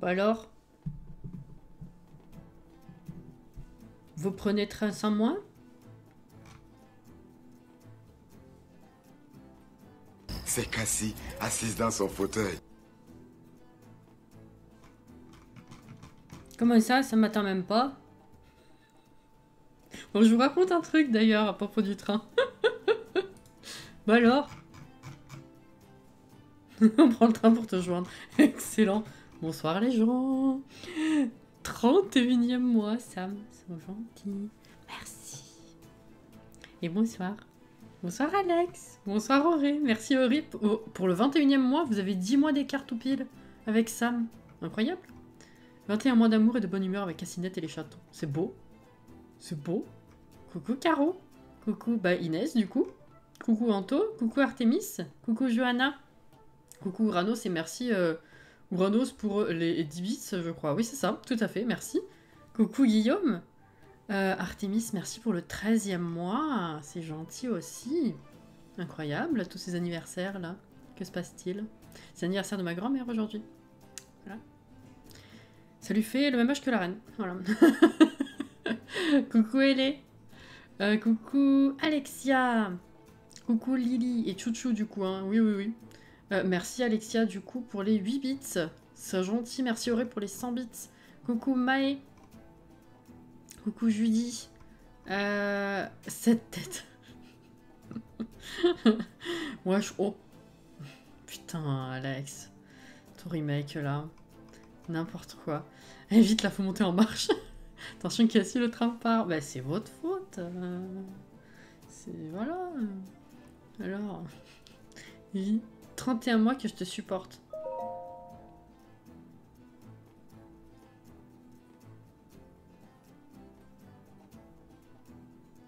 Bah alors, vous prenez train sans moi? C'est Cassie, assise dans son fauteuil. Comment ça m'attend même pas? Bon, je vous raconte un truc d'ailleurs à propos du train. Bah alors, on prend le train pour te joindre. Excellent. Bonsoir les gens. 31e mois, Sam. C'est gentil. Merci. Et bonsoir. Bonsoir Alex. Bonsoir Auré. Merci Auré. Pour le 21e mois, vous avez 10 mois d'écart tout pile avec Sam. Incroyable. 21 mois d'amour et de bonne humeur avec Cassinette et les chatons. C'est beau. C'est beau. Coucou Caro. Coucou Inès du coup. Coucou Anto. Coucou Artemis. Coucou Johanna. Coucou Uranos et merci Uranos pour les 10 bits, je crois. Oui, c'est ça, tout à fait, merci. Coucou Guillaume. Artemis, merci pour le 13e mois. C'est gentil aussi. Incroyable, tous ces anniversaires là. Que se passe-t-il? C'est l'anniversaire de ma grand-mère aujourd'hui. Voilà. Ça lui fait le même âge que la reine. Voilà. Coucou Elé. Coucou Alexia. Coucou Lily et Chouchou du coup. Hein. Oui, oui, oui. Merci Alexia du coup pour les 8 bits. C'est gentil. Merci Auré pour les 100 bits. Coucou Maë. Coucou Judy. Cette tête. Wesh, oh. Putain, Alex. Ton remake là. N'importe quoi. Et vite là, faut monter en marche. Attention, Cassie, le train part. Bah, c'est votre faute. C'est. Voilà. Alors. 31 mois que je te supporte.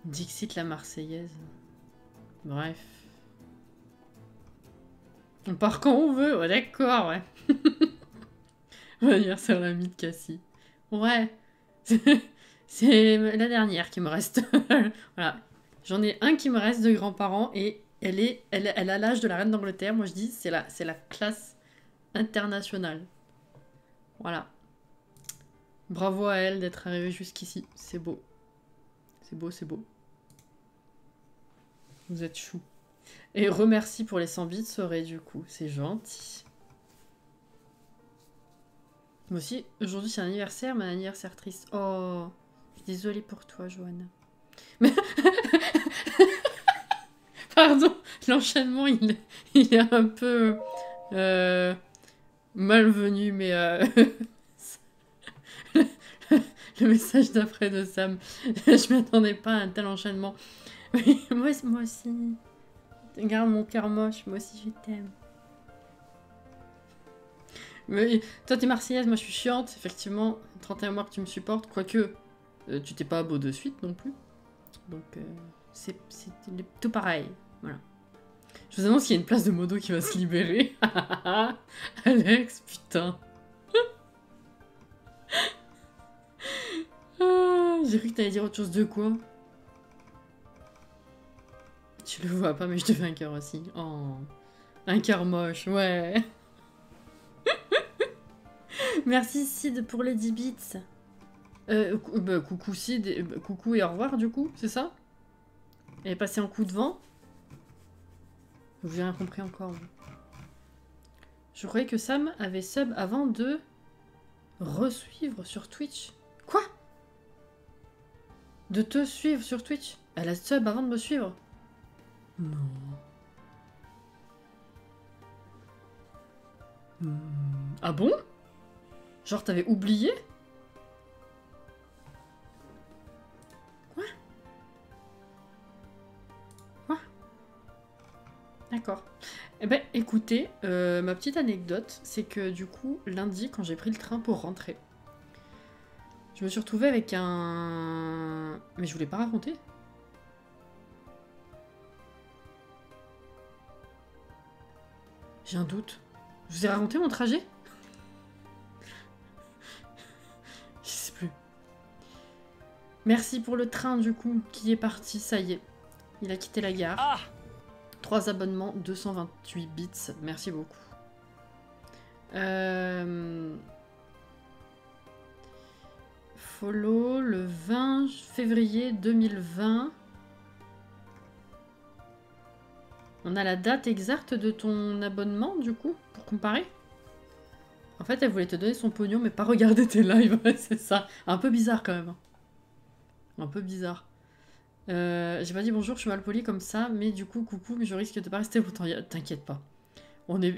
Dixit la Marseillaise. Bref. On part quand on veut, ouais, d'accord, ouais. Anniversaire l'ami de Cassie. Ouais. C'est la dernière qui me reste. Voilà. J'en ai un qui me reste de grands-parents et elle a l'âge de la reine d'Angleterre. Moi je dis c'est la classe internationale. Voilà. Bravo à elle d'être arrivée jusqu'ici. C'est beau. C'est beau, c'est beau. Vous êtes chou. Et remercie pour les 100 bits, Soré, du coup. C'est gentil. Moi aussi, aujourd'hui c'est un anniversaire, mais un anniversaire triste. Oh, je suis désolée pour toi, Johanna. Mais... Pardon, l'enchaînement, il est un peu malvenu, mais le message d'après de Sam, je m'attendais pas à un tel enchaînement. Oui, moi aussi. Regarde mon cœur moche, moi aussi je t'aime. Mais toi t'es marseillaise, moi je suis chiante, effectivement, 31 mois que tu me supportes, quoique tu t'es pas beau de suite non plus. Donc c'est tout pareil, voilà. Je vous annonce qu'il y a une place de modo qui va se libérer. Alex, putain. J'ai cru que t'allais dire autre chose de quoi. Tu le vois pas, mais je te fais un cœur aussi. Oh, un cœur moche, ouais. Merci Sid pour les 10 bits. Coucou Sid, coucou et au revoir du coup, c'est ça? Elle est passée en coup de vent? J'ai rien compris encore. Je croyais que Sam avait sub avant de re-suivre sur Twitch. Quoi? De te suivre sur Twitch? Elle a sub avant de me suivre? Non. Ah bon? Genre t'avais oublié? Quoi? Quoi? D'accord. Eh ben écoutez, ma petite anecdote, c'est que du coup, lundi, quand j'ai pris le train pour rentrer, je me suis retrouvée avec un... Mais je voulais pas raconter. J'ai un doute. Je vous ai raconté mon trajet? Je sais plus. Merci pour le train du coup, qui est parti, ça y est. Il a quitté la gare. Ah 3 abonnements, 228 bits, merci beaucoup. follow le 20 février 2020. On a la date exacte de ton abonnement, du coup, pour comparer. En fait, elle voulait te donner son pognon, mais pas regarder tes lives. C'est ça. Un peu bizarre, quand même. Un peu bizarre. J'ai pas dit bonjour, je suis mal poli comme ça, mais du coup, coucou, mais je risque de pas rester longtemps. T'inquiète pas. On est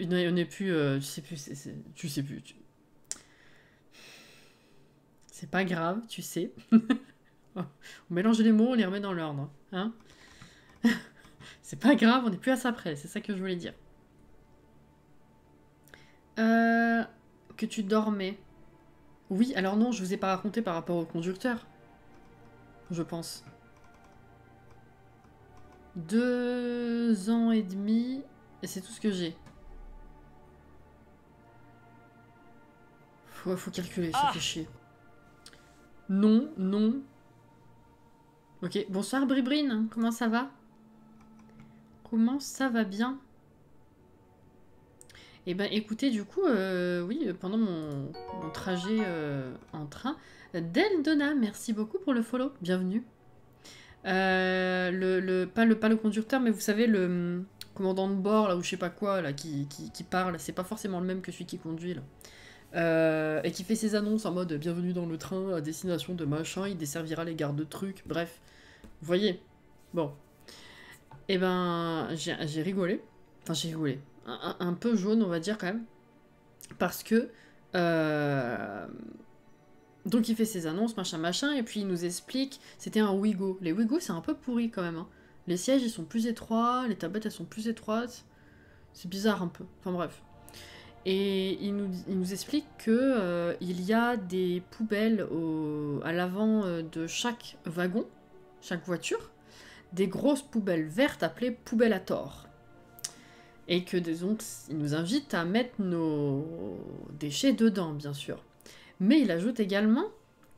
plus... tu sais plus, tu sais plus. C'est pas grave, tu sais. On mélange les mots, on les remet dans l'ordre. Hein. C'est pas grave, on n'est plus à ça près, c'est ça que je voulais dire. Que tu dormais. Oui, alors non, je vous ai pas raconté par rapport au conducteur. Je pense. 2 ans et demi, et c'est tout ce que j'ai. Faut calculer, ça fait chier. Non, non. Ok, bonsoir Bribrine, comment ça va? Comment ça va bien? Eh ben écoutez, du coup, oui, pendant mon trajet en train, Deldona, merci beaucoup pour le follow, bienvenue. Pas le conducteur, mais vous savez, le commandant de bord, là, ou je sais pas quoi, là, qui parle, c'est pas forcément le même que celui qui conduit, là. Et qui fait ses annonces en mode bienvenue dans le train à destination de machin, il desservira les gares de trucs, bref. Vous voyez? Bon. Et ben, j'ai rigolé. Enfin, j'ai rigolé. Un peu jaune, on va dire, quand même. Parce que... donc, il fait ses annonces, machin, et puis il nous explique... C'était un Ouigo. Les Ouigo, c'est un peu pourri, quand même. Hein. Les sièges, ils sont plus étroits, les tablettes, elles sont plus étroites. C'est bizarre, un peu. Enfin, bref. Et il nous explique que il y a des poubelles à l'avant de chaque wagon, chaque voiture, des grosses poubelles vertes appelées poubelles à tort. Et que donc, il nous invite à mettre nos déchets dedans, bien sûr. Mais il ajoute également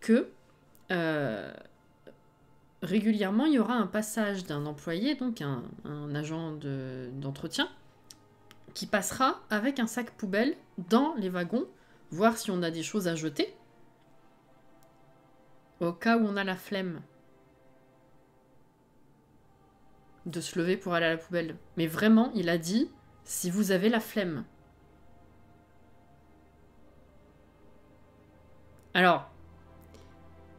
que régulièrement, il y aura un passage d'un employé, donc un agent d'entretien, qui passera avec un sac poubelle dans les wagons, voir si on a des choses à jeter, au cas où on a la flemme de se lever pour aller à la poubelle. Mais vraiment, il a dit, si vous avez la flemme. Alors,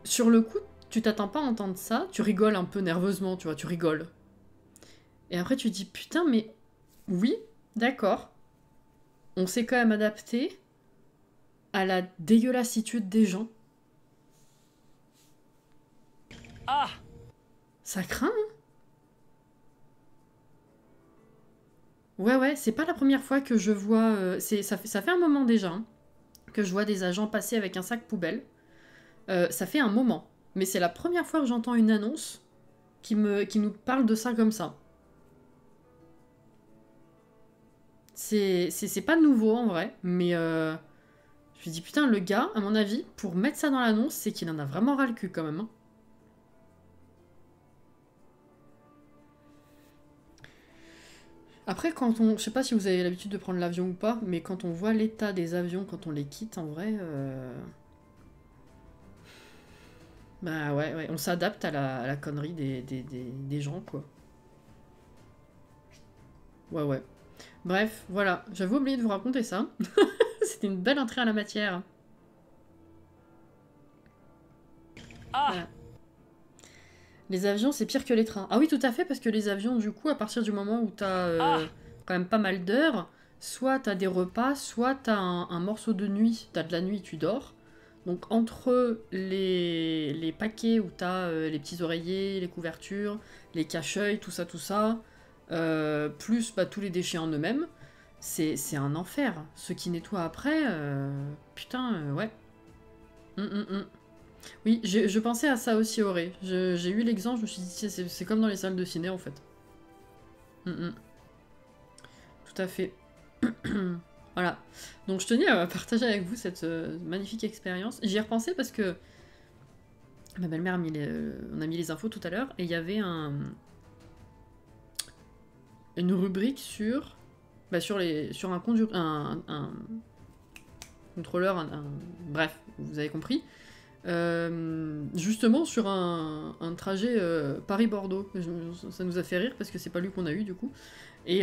sur le coup, tu t'attends pas à entendre ça, tu rigoles un peu nerveusement, tu vois, tu rigoles. Et après, tu dis, putain, mais oui, d'accord. On s'est quand même adapté à la dégueulassitude des gens. Ah! Ça craint, hein? Ouais, c'est pas la première fois que je vois... ça fait un moment déjà, hein, que je vois des agents passer avec un sac poubelle. Ça fait un moment. Mais c'est la première fois que j'entends une annonce qui nous parle de ça comme ça. C'est pas nouveau en vrai, mais je me dis putain, le gars, à mon avis, pour mettre ça dans l'annonce, c'est qu'il en a vraiment ras le cul quand même. Hein. Après, quand on... Je sais pas si vous avez l'habitude de prendre l'avion ou pas, mais quand on voit l'état des avions quand on les quitte, en vrai... Bah ouais, on s'adapte à la connerie des gens, quoi. Ouais. Bref, voilà, j'avais oublié de vous raconter ça. C'était une belle entrée à la matière. Ah! Voilà. Les avions, c'est pire que les trains. Ah oui, tout à fait, parce que les avions, du coup, à partir du moment où t'as quand même pas mal d'heures, soit t'as des repas, soit t'as un morceau de nuit. T'as de la nuit, tu dors. Donc entre les paquets où t'as les petits oreillers, les couvertures, les cache-œils, tout ça, plus tous les déchets en eux-mêmes, c'est un enfer. Ceux qui nettoient après, putain, ouais. Oui, je pensais à ça aussi, Auré. J'ai eu l'exemple, je me suis dit, c'est comme dans les salles de ciné, en fait. Tout à fait. Voilà. Donc je tenais à partager avec vous cette magnifique expérience. J'y ai repensé parce que ma belle-mère on a mis les infos tout à l'heure, et il y avait une rubrique sur un contrôleur, bref, vous avez compris, justement sur un trajet Paris-Bordeaux. Ça nous a fait rire parce que c'est pas lui qu'on a eu du coup. Et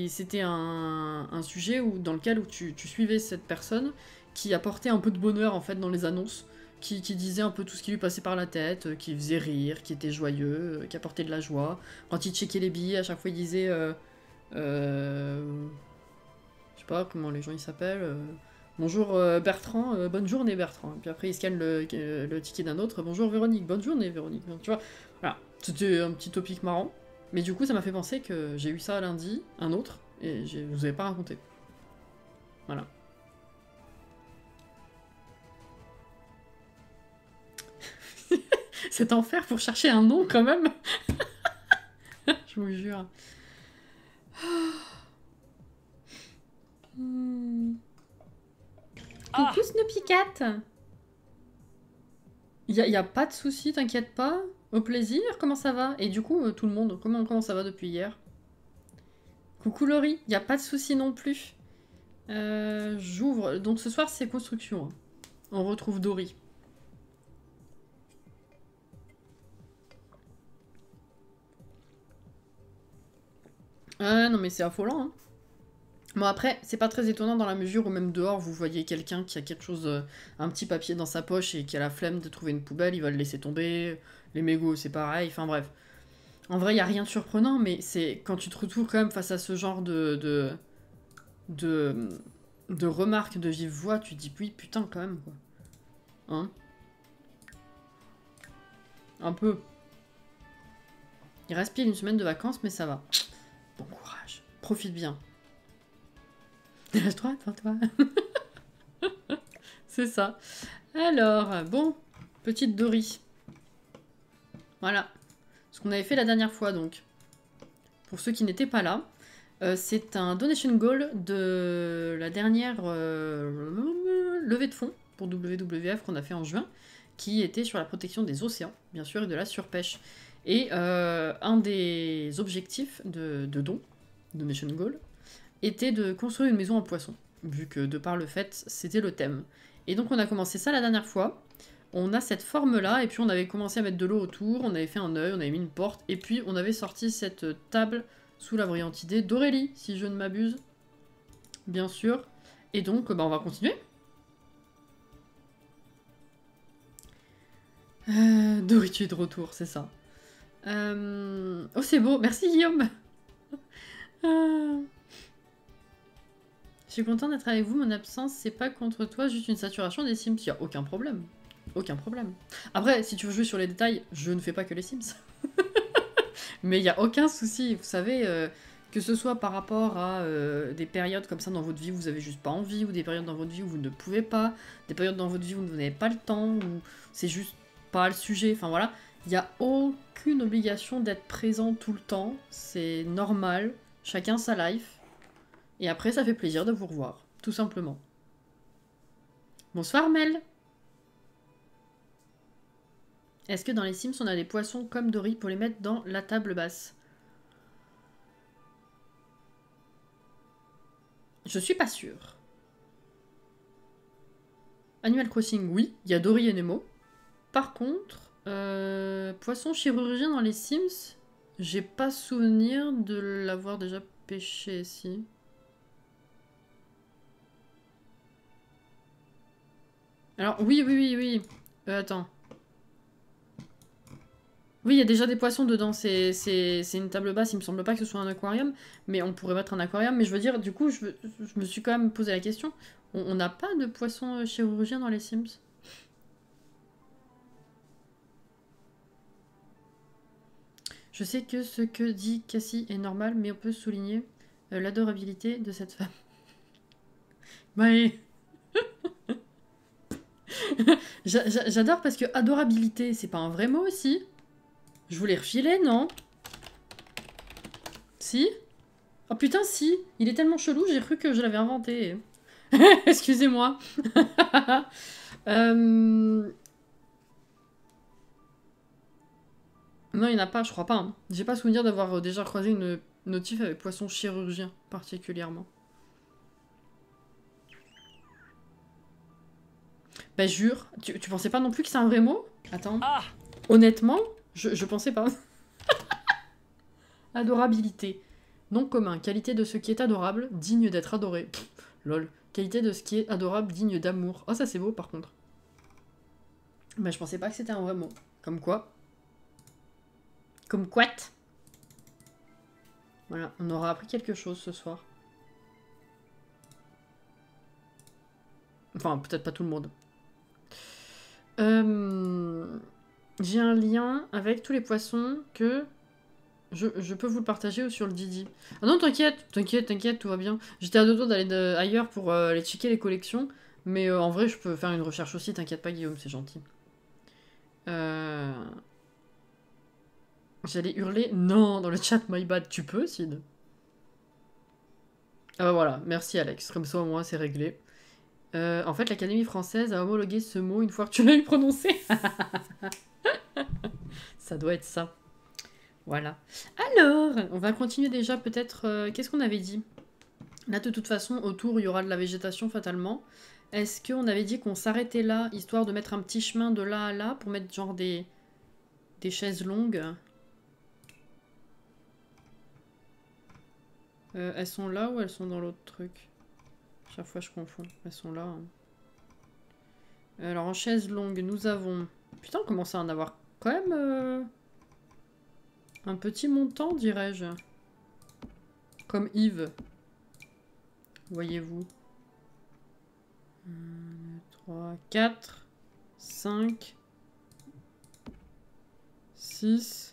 c'était un sujet dans lequel où tu suivais cette personne qui apportait un peu de bonheur en fait dans les annonces, qui disait un peu tout ce qui lui passait par la tête, qui faisait rire, qui était joyeux, qui apportait de la joie. Quand il checkait les billets, à chaque fois il disait... je sais pas comment les gens ils s'appellent... Bonjour Bertrand, bonne journée Bertrand. Et puis après il scanne le ticket d'un autre, bonjour Véronique, bonne journée Véronique. Tu vois, voilà, c'était un petit topic marrant. Mais du coup ça m'a fait penser que j'ai eu ça lundi, un autre, et je vous avais pas raconté. Voilà. Cet enfer pour chercher un nom quand même. Je vous jure. Ah. Coucou Snoopy Cat. Y a pas de soucis, t'inquiète pas. Au plaisir, comment ça va? Et du coup, tout le monde, comment ça va depuis hier? Coucou Laurie, y a pas de soucis non plus. J'ouvre. Donc ce soir, c'est construction. Hein. On retrouve Dory. Ah non mais c'est affolant. Hein. Bon après, c'est pas très étonnant dans la mesure où même dehors, vous voyez quelqu'un qui a quelque chose, un petit papier dans sa poche et qui a la flemme de trouver une poubelle, il va le laisser tomber. Les mégots, c'est pareil, enfin bref. En vrai, il y a rien de surprenant, mais c'est quand tu te retrouves quand même face à ce genre de remarques de vive voix, tu te dis oui, putain, quand même, quoi. Hein? Un peu. Il reste pile une semaine de vacances, mais ça va. Bon courage. Profite bien. Lâche-toi, toi. C'est ça. Alors, bon, petite Dory. Voilà. Ce qu'on avait fait la dernière fois, donc. Pour ceux qui n'étaient pas là, c'est un donation goal de la dernière levée de fonds pour WWF qu'on a fait en juin, qui était sur la protection des océans, bien sûr, et de la surpêche. Et un des objectifs de don, donation goal, était de construire une maison en poisson, vu que de par le fait, c'était le thème. Et donc on a commencé ça la dernière fois. On a cette forme-là, et puis on avait commencé à mettre de l'eau autour, on avait fait un œil, on avait mis une porte, et puis on avait sorti cette table sous la brillante idée d'Aurélie, si je ne m'abuse. Bien sûr. Et donc, bah, on va continuer. Dory, tu es de retour, c'est ça. Oh, c'est beau. Merci, Guillaume. Je suis contente d'être avec vous. Mon absence, c'est pas contre toi, juste une saturation des Sims. Il n'y a aucun problème. Aucun problème. Après, si tu veux jouer sur les détails, je ne fais pas que les Sims. Mais il n'y a aucun souci. Vous savez, que ce soit par rapport à des périodes comme ça dans votre vie où vous avez juste pas envie, ou des périodes dans votre vie où vous ne pouvez pas, des périodes dans votre vie où vous n'avez pas le temps, ou c'est juste pas le sujet. Enfin voilà. Il n'y a aucune obligation d'être présent tout le temps. C'est normal. Chacun sa life. Et après, ça fait plaisir de vous revoir. Tout simplement. Bonsoir Mel. Est-ce que dans les Sims, on a des poissons comme Dory pour les mettre dans la table basse? Je suis pas sûre. Animal Crossing, oui. Il y a Dory et Nemo. Par contre, poisson chirurgien dans les Sims, j'ai pas souvenir de l'avoir déjà pêché ici. Alors, oui. Attends. Oui, il y a déjà des poissons dedans, c'est une table basse, il me semble pas que ce soit un aquarium, mais on pourrait mettre un aquarium, mais je veux dire, du coup, je me suis quand même posé la question, on n'a pas de poissons chirurgiens dans les Sims? Je sais que ce que dit Cassie est normal, mais on peut souligner l'adorabilité de cette femme. Ouais. J'adore parce que adorabilité, c'est pas un vrai mot aussi? Je vous l'ai refilé, non? Si? Oh putain, si! Il est tellement chelou, j'ai cru que je l'avais inventé. Excusez-moi. Non, il n'y en a pas, je crois pas. Hein. J'ai pas souvenir d'avoir déjà croisé une notif avec poisson chirurgien, particulièrement. Bah jure, tu pensais pas non plus que c'est un vrai mot? Attends. Ah. Honnêtement, je pensais pas. Adorabilité. Nom commun, qualité de ce qui est adorable, digne d'être adoré. Pff, lol. Qualité de ce qui est adorable, digne d'amour. Oh, ça c'est beau par contre. Bah je pensais pas que c'était un vrai mot. Comme quoi. Comme quoi. Voilà, on aura appris quelque chose ce soir. Enfin, peut-être pas tout le monde. J'ai un lien avec tous les poissons que je peux vous le partager sur le Didi. Ah non, t'inquiète, tout va bien. J'étais à deux doigts d'aller ailleurs pour aller checker les collections. Mais en vrai, je peux faire une recherche aussi, t'inquiète pas Guillaume, c'est gentil. J'allais hurler non dans le chat, my bad. Tu peux, Sid? Ah bah voilà, merci Alex, comme ça au moins c'est réglé. En fait, l'Académie française a homologué ce mot une fois que tu l'as eu prononcé. Ça doit être ça. Voilà. Alors, on va continuer déjà peut-être... Qu'est-ce qu'on avait dit? Là, de toute façon, autour, il y aura de la végétation fatalement. Est-ce qu'on avait dit qu'on s'arrêtait là, histoire de mettre un petit chemin de là à là, pour mettre genre des chaises longues? Elles sont là ou elles sont dans l'autre truc? Chaque fois, je confonds. Elles sont là. Hein. Alors, en chaise longue, nous avons... Putain, on commence à en avoir quand même... un petit montant, dirais-je. Comme Yves. Voyez-vous. 1, 2, 3, 4, 5, 6...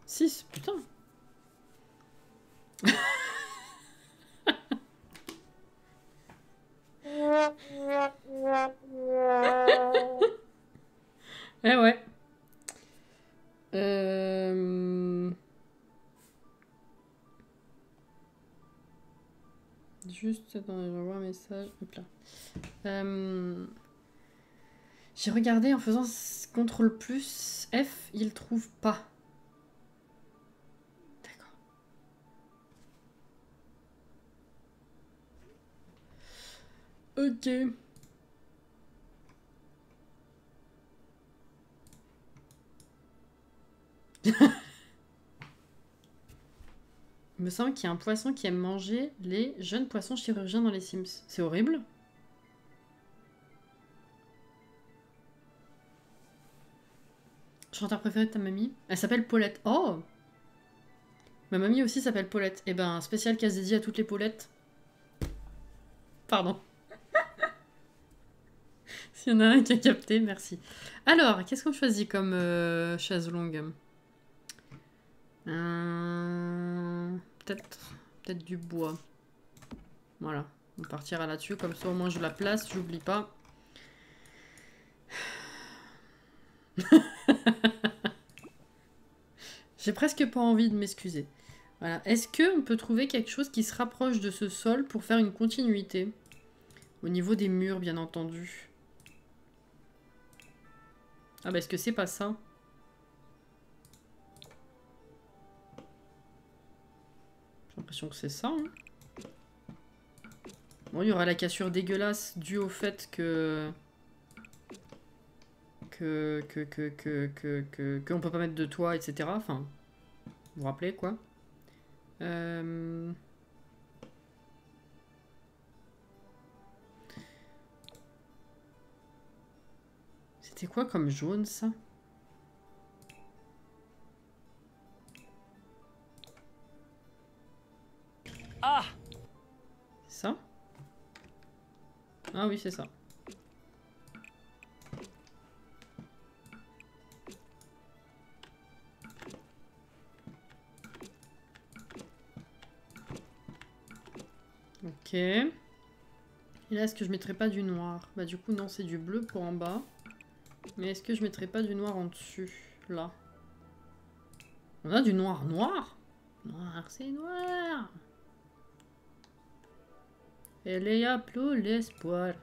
6, putain. Eh ouais. Juste, attends, j'envoie un message. Hop là. J'ai regardé en faisant CTRL plus F, il trouve pas. D'accord. Ok. Il me semble qu'il y a un poisson qui aime manger les jeunes poissons chirurgiens dans les Sims. C'est horrible. Chanteur préféré de ta mamie? Elle s'appelle Paulette. Oh! Ma mamie aussi s'appelle Paulette. Eh ben, spécial casse dédié à toutes les Paulettes. Pardon. S'il y en a un qui a capté, merci. Alors, qu'est-ce qu'on choisit comme chaise longue? Peut-être du bois. Voilà, on partira là-dessus, comme ça au moins je la place, j'oublie pas. J'ai presque pas envie de m'excuser. Voilà. Est-ce qu'on peut trouver quelque chose qui se rapproche de ce sol pour faire une continuité? Au niveau des murs, bien entendu. Ah bah est-ce que c'est pas ça? J'ai l'impression que c'est ça. Hein. Bon, il y aura la cassure dégueulasse due au fait que... qu'on peut pas mettre de toit, etc. Enfin, vous vous rappelez, quoi. C'était quoi comme jaune, ça? Ah! C'est ça? Ah oui, c'est ça. Ok. Et là, est-ce que je mettrais pas du noir? Bah du coup, non, c'est du bleu pour en bas. Mais est-ce que je mettrais pas du noir en dessus? Là. On a du noir noir? Noir, c'est noir. Elle est à plus l'espoir.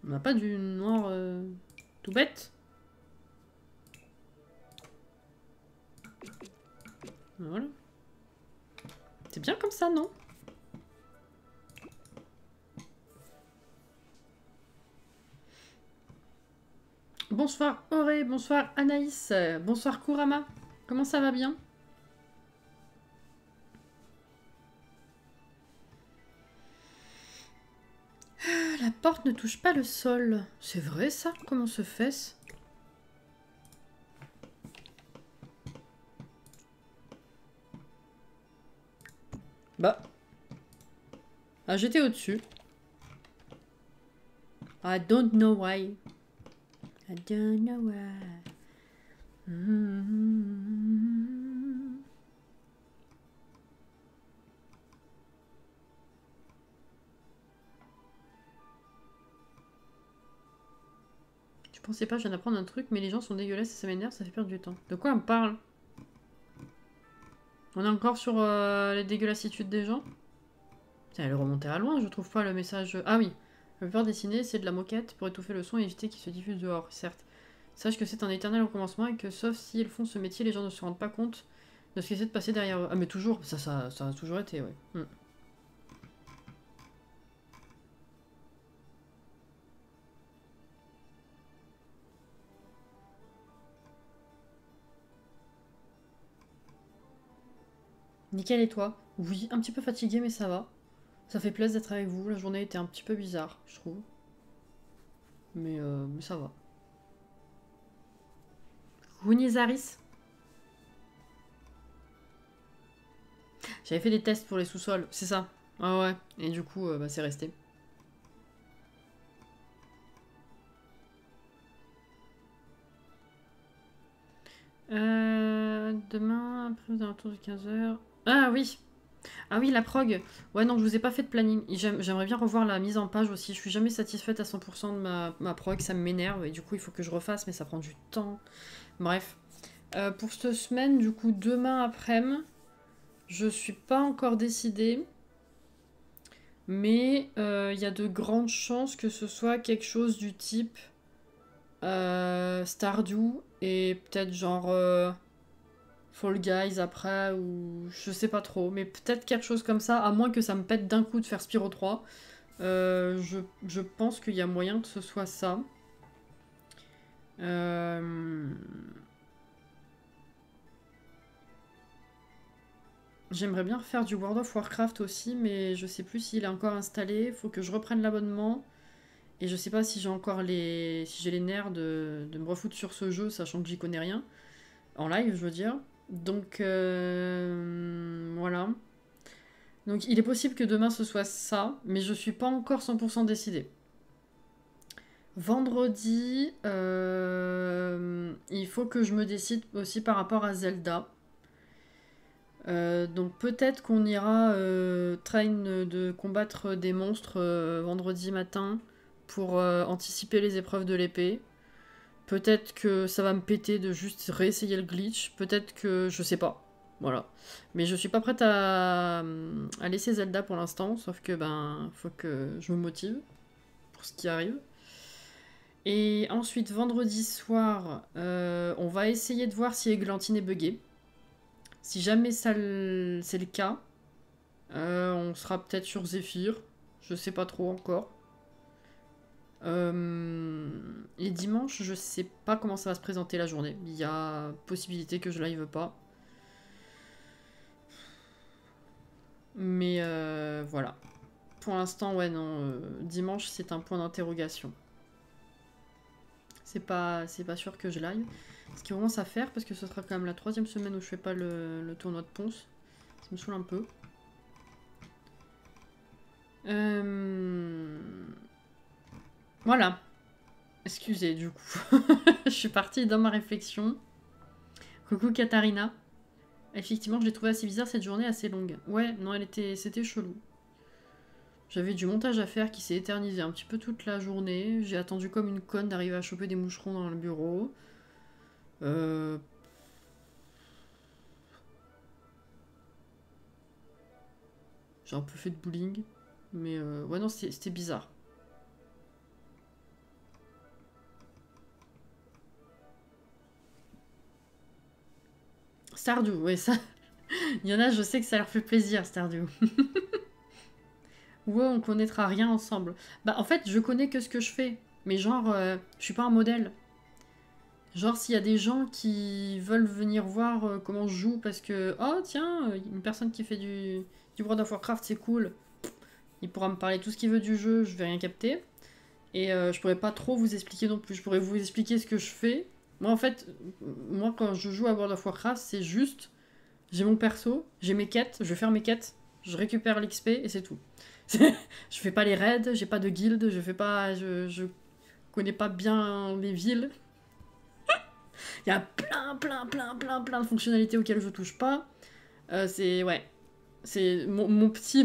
On n'a pas du noir tout bête? Voilà. C'est bien comme ça, non? Bonsoir Auré, bonsoir Anaïs, bonsoir Kurama. Comment ça va bien? La porte ne touche pas le sol. C'est vrai ça? Comment se fait-ce? Bah. Ah, j'étais au-dessus. I don't know why. I don't know why. Je pensais pas, je viens d'apprendre un truc, mais les gens sont dégueulasses et ça m'énerve, ça fait perdre du temps. De quoi on parle? On est encore sur les dégueulassitudes des gens? Putain, elle est remontée à loin, je trouve pas le message. Ah oui, la plupart des ciné, c'est de la moquette pour étouffer le son et éviter qu'il se diffuse dehors, certes. Sache que c'est un éternel recommencement et que sauf s'ils font ce métier, les gens ne se rendent pas compte de ce qui essaie de passer derrière eux. Ah mais toujours, ça a toujours été, ouais. Nickel et toi? Oui, un petit peu fatigué mais ça va. Ça fait plaisir d'être avec vous, la journée était un petit peu bizarre, je trouve. Mais ça va. Zaris. J'avais fait des tests pour les sous-sols, c'est ça. Ah ouais, et du coup, bah, c'est resté. Demain, après aux alentours de 15h. Ah oui! Ah oui, la prog. Ouais, non, je vous ai pas fait de planning. J'aimerais bien revoir la mise en page aussi. Je suis jamais satisfaite à 100% de ma prog, ça m'énerve. Et du coup, il faut que je refasse, mais ça prend du temps. Bref. Pour cette semaine, du coup, demain après-midi, je suis pas encore décidée. Mais il y a de grandes chances que ce soit quelque chose du type Stardew et peut-être genre Fall Guys après ou je sais pas trop. Mais peut-être quelque chose comme ça, à moins que ça me pète d'un coup de faire Spyro 3. Je pense qu'il y a moyen que ce soit ça. J'aimerais bien refaire du World of Warcraft aussi, mais je sais plus s'il est encore installé. Faut que je reprenne l'abonnement. Et je sais pas si j'ai encore si j'ai les nerfs de me refoutre sur ce jeu, sachant que j'y connais rien. En live, je veux dire. Donc, voilà. Donc, il est possible que demain ce soit ça, mais je suis pas encore 100% décidée. Vendredi, il faut que je me décide aussi par rapport à Zelda. Donc peut-être qu'on ira train de combattre des monstres vendredi matin pour anticiper les épreuves de l'épée. Peut-être que ça va me péter de juste réessayer le glitch. Peut-être que je sais pas. Voilà. Mais je suis pas prête à laisser Zelda pour l'instant. Sauf que ben faut que je me motive pour ce qui arrive. Et ensuite vendredi soir, on va essayer de voir si Églantine est buggée. Si jamais c'est le cas, on sera peut-être sur Zephyr. Je sais pas trop encore. Et dimanche, je sais pas comment ça va se présenter la journée. Il y a possibilité que je live pas. Mais voilà. Pour l'instant, ouais, non. Dimanche, c'est un point d'interrogation. C'est pas sûr que je live. Ce qui commence à faire, parce que ce sera quand même la 3e semaine où je fais pas le tournoi de Ponce. Ça me saoule un peu. Voilà. Excusez, du coup. Je suis partie dans ma réflexion. Coucou Katharina. Effectivement, je l'ai trouvé assez bizarre cette journée, assez longue. Ouais, non, c'était chelou. J'avais du montage à faire qui s'est éternisé un petit peu toute la journée. J'ai attendu comme une conne d'arriver à choper des moucherons dans le bureau. J'ai un peu fait de bowling. Mais ouais, non, c'était bizarre. Stardew, ouais, ça. Il y en a, je sais que ça leur fait plaisir, Stardew. Ouais, on connaîtra rien ensemble. Bah, en fait, je connais que ce que je fais. Mais genre, je suis pas un modèle. Genre, s'il y a des gens qui veulent venir voir comment je joue parce que, oh tiens, une personne qui fait du World of Warcraft, c'est cool. Il pourra me parler tout ce qu'il veut du jeu, je vais rien capter. Et je pourrais pas trop vous expliquer non plus. Je pourrais vous expliquer ce que je fais. Moi, en fait, moi, quand je joue à World of Warcraft, c'est juste, j'ai mon perso, j'ai mes quêtes, je vais faire mes quêtes, je récupère l'XP et c'est tout. Je fais pas les raids, j'ai pas de guilde, je fais pas, je connais pas bien les villes. Il y a plein de fonctionnalités auxquelles je touche pas. C'est, ouais, c'est mon petit,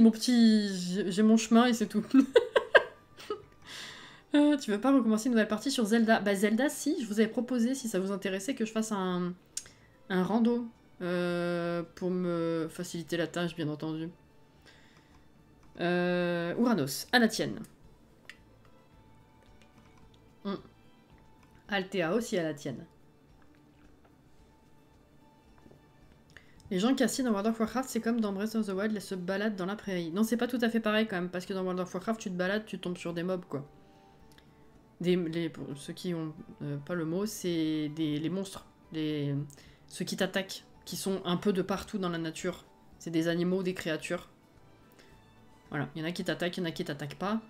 j'ai mon chemin et c'est tout. Tu veux pas recommencer une nouvelle partie sur Zelda? Bah Zelda, si, je vous avais proposé, si ça vous intéressait, que je fasse un rando pour me faciliter la tâche, bien entendu. Uranos, à la tienne. Altea aussi à la tienne. Les gens cassis dans World of Warcraft, c'est comme dans Breath of the Wild, ils se baladent dans la prairie. Non, c'est pas tout à fait pareil quand même, parce que dans World of Warcraft, tu te balades, tu tombes sur des mobs, quoi. Pour ceux qui ont pas le mot, c'est les monstres. Ceux qui t'attaquent, qui sont un peu de partout dans la nature. C'est des animaux, des créatures. Voilà, il y en a qui t'attaquent, il y en a qui t'attaquent pas.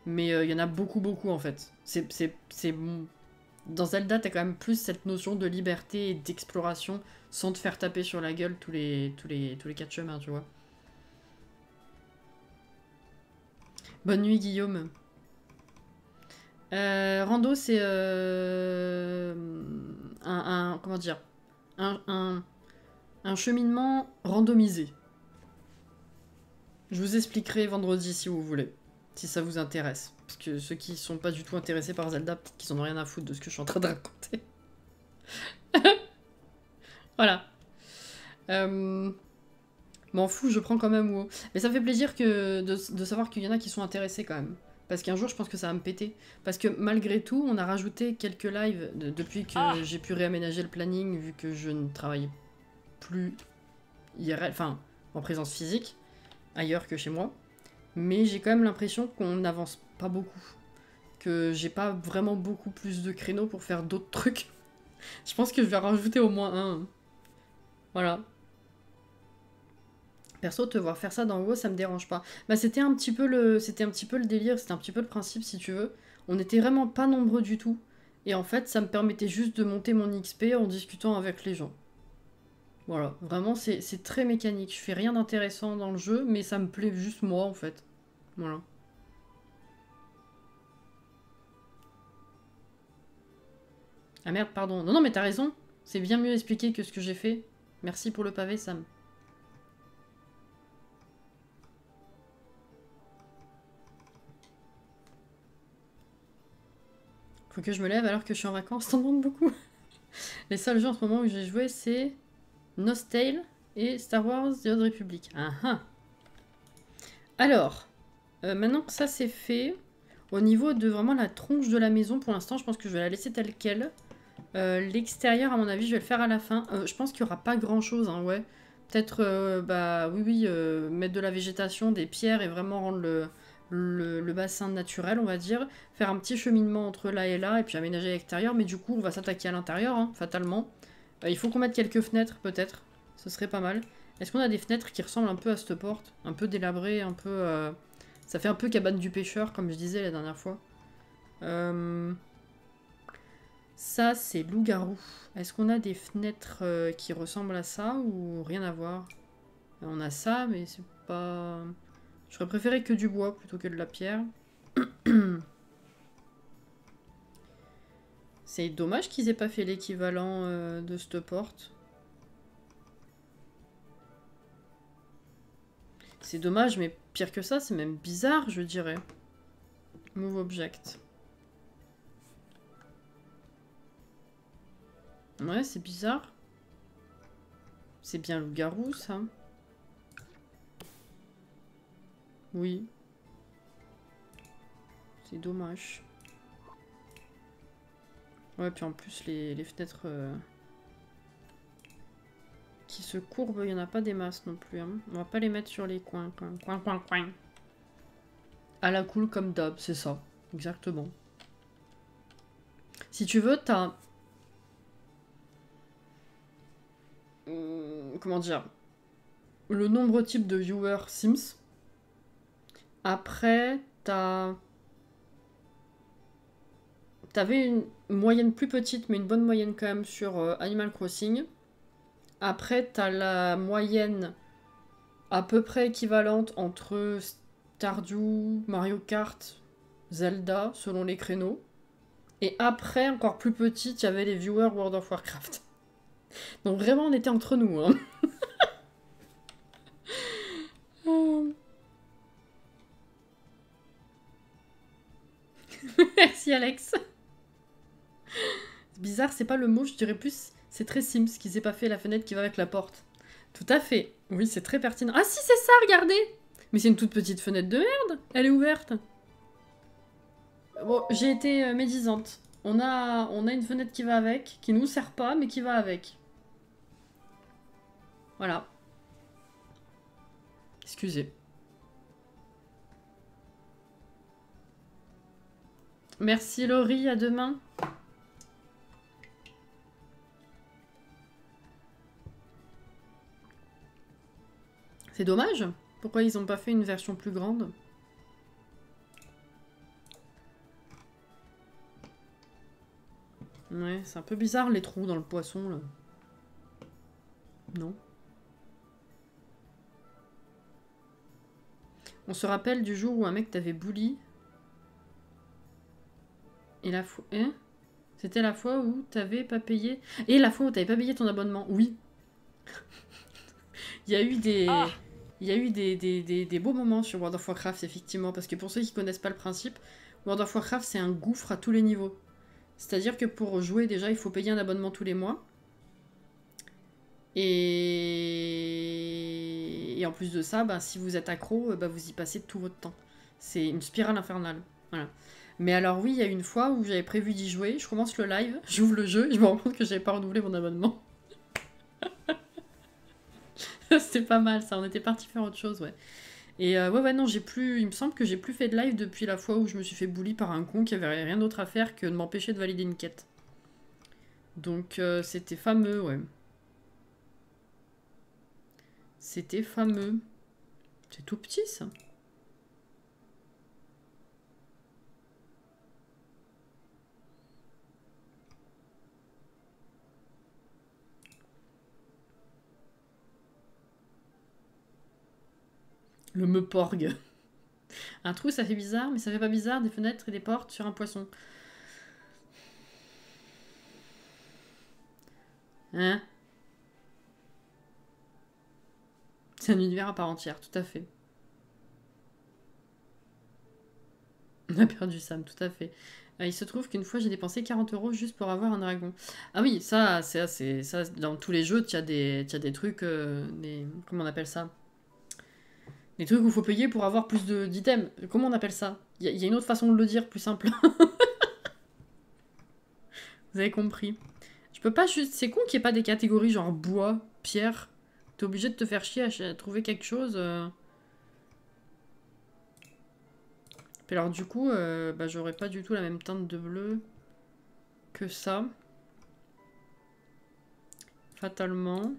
Mais il y en a beaucoup en fait. Dans Zelda, t'as quand même plus cette notion de liberté et d'exploration sans te faire taper sur la gueule tous les 4 chemins, tu vois. Bonne nuit, Guillaume. Rando, c'est comment dire, un cheminement randomisé. Je vous expliquerai vendredi si vous voulez, si ça vous intéresse. Parce que ceux qui sont pas du tout intéressés par Zelda, peut-être qu'ils en ont rien à foutre de ce que je suis en train de raconter. Voilà. M'en fous, je prends quand même WoW. Mais ça me fait plaisir de savoir qu'il y en a qui sont intéressés quand même. Parce qu'un jour, je pense que ça va me péter. Parce que malgré tout, on a rajouté quelques lives depuis que j'ai pu réaménager le planning, vu que je ne travaille plus IRL, enfin, en présence physique, ailleurs que chez moi. Mais j'ai quand même l'impression qu'on n'avance pas beaucoup. Que j'ai pas vraiment beaucoup plus de créneaux pour faire d'autres trucs. Je pense que je vais rajouter au moins un. Voilà. Perso, te voir faire ça dans WoW, ça me dérange pas. Bah c'était un petit peu le délire, c'était un petit peu le principe si tu veux. On était vraiment pas nombreux du tout. Et en fait, ça me permettait juste de monter mon XP en discutant avec les gens. Voilà, vraiment c'est très mécanique. Je fais rien d'intéressant dans le jeu, mais ça me plaît juste moi en fait. Voilà. Ah merde, pardon. Non, mais t'as raison. C'est bien mieux expliqué que ce que j'ai fait. Merci pour le pavé, Sam. Faut que je me lève alors que je suis en vacances, t'en demandes beaucoup. Les seuls jeux en ce moment où j'ai joué, c'est Nostale et Star Wars The Old Republic. Ah ah. Alors, maintenant que ça c'est fait, au niveau de vraiment la tronche de la maison, pour l'instant, je pense que je vais la laisser telle quelle. L'extérieur, à mon avis, je vais le faire à la fin. Je pense qu'il n'y aura pas grand-chose, hein, ouais. Peut-être, bah oui, mettre de la végétation, des pierres et vraiment rendre le bassin naturel, on va dire. Faire un petit cheminement entre là et là, et puis aménager l'extérieur. Mais du coup, on va s'attaquer à l'intérieur, hein, fatalement. Il faut qu'on mette quelques fenêtres, peut-être. Ce serait pas mal. Est-ce qu'on a des fenêtres qui ressemblent un peu à cette porte? Un peu délabrées, un peu... Ça fait un peu cabane du pêcheur, comme je disais la dernière fois. Ça, c'est loup-garou. Est-ce qu'on a des fenêtres qui ressemblent à ça ou rien à voir? On a ça, mais c'est pas... J'aurais préféré que du bois plutôt que de la pierre. C'est dommage qu'ils aient pas fait l'équivalent de cette porte. C'est dommage, mais pire que ça, c'est même bizarre, je dirais. Move object. Ouais, c'est bizarre. C'est bien loup-garou, ça. Oui. C'est dommage. Ouais, puis en plus, les fenêtres... qui se courbent, il n'y en a pas des masses non plus. Hein. On va pas les mettre sur les coins. Coin. À la cool comme d'hab, c'est ça. Exactement. Si tu veux, t'as... comment dire? Le nombre type de viewers Sims. Après, t'avais une moyenne plus petite, mais une bonne moyenne quand même sur Animal Crossing. Après, t'as la moyenne à peu près équivalente entre Stardew, Mario Kart, Zelda, selon les créneaux. Et après, encore plus petite, il y avait les viewers World of Warcraft. Donc vraiment, on était entre nous. Hein. Merci Alex. C'est bizarre, c'est pas le mot, je dirais plus, c'est très Sims qui s'est pas fait la fenêtre qui va avec la porte. Tout à fait. Oui, c'est très pertinent. Ah si, c'est ça, regardez. Mais c'est une toute petite fenêtre de merde. Elle est ouverte. Bon, j'ai été médisante. On a une fenêtre qui va avec, qui nous sert pas, mais qui va avec. Voilà. Excusez. Merci Laurie, à demain. C'est dommage. Pourquoi ils ont pas fait une version plus grande? Ouais, c'est un peu bizarre les trous dans le poisson là. Non. On se rappelle du jour où un mec t'avait bully. Et la fois... Hein? C'était la fois où t'avais pas payé... Et la fois où t'avais pas payé ton abonnement. Oui. Il y a eu des... Ah, il y a eu des beaux moments sur World of Warcraft, effectivement. Parce que pour ceux qui connaissent pas le principe, World of Warcraft, c'est un gouffre à tous les niveaux. C'est-à-dire que pour jouer, déjà, il faut payer un abonnement tous les mois. Et en plus de ça, bah, si vous êtes accro, bah, vous y passez tout votre temps. C'est une spirale infernale. Voilà. Mais alors oui, il y a une fois où j'avais prévu d'y jouer, je commence le live, j'ouvre le jeu et je me rends compte que j'avais pas renouvelé mon abonnement. C'était pas mal ça, on était parti faire autre chose, ouais. Et ouais, non, j'ai plus... Il me semble que j'ai plus fait de live depuis la fois où je me suis fait bully par un con qui avait rien d'autre à faire que de m'empêcher de valider une quête. Donc c'était fameux, ouais. C'était fameux. C'est tout petit, ça. Le meuporg. Un trou, ça fait bizarre, mais ça fait pas bizarre des fenêtres et des portes sur un poisson. Hein? C'est un univers à part entière, tout à fait. On a perdu Sam, tout à fait. Il se trouve qu'une fois, j'ai dépensé 40 € juste pour avoir un dragon. Ah oui, ça, dans tous les jeux, tu as des trucs, comment on appelle ça? Des trucs où il faut payer pour avoir plus d'items. Comment on appelle ça? Il y a une autre façon de le dire, plus simple. Vous avez compris. Je peux pas juste... C'est con qu'il n'y ait pas des catégories genre bois, pierre. T'es obligé de te faire chier à trouver quelque chose. Puis alors du coup, bah, j'aurais pas du tout la même teinte de bleu que ça. Fatalement.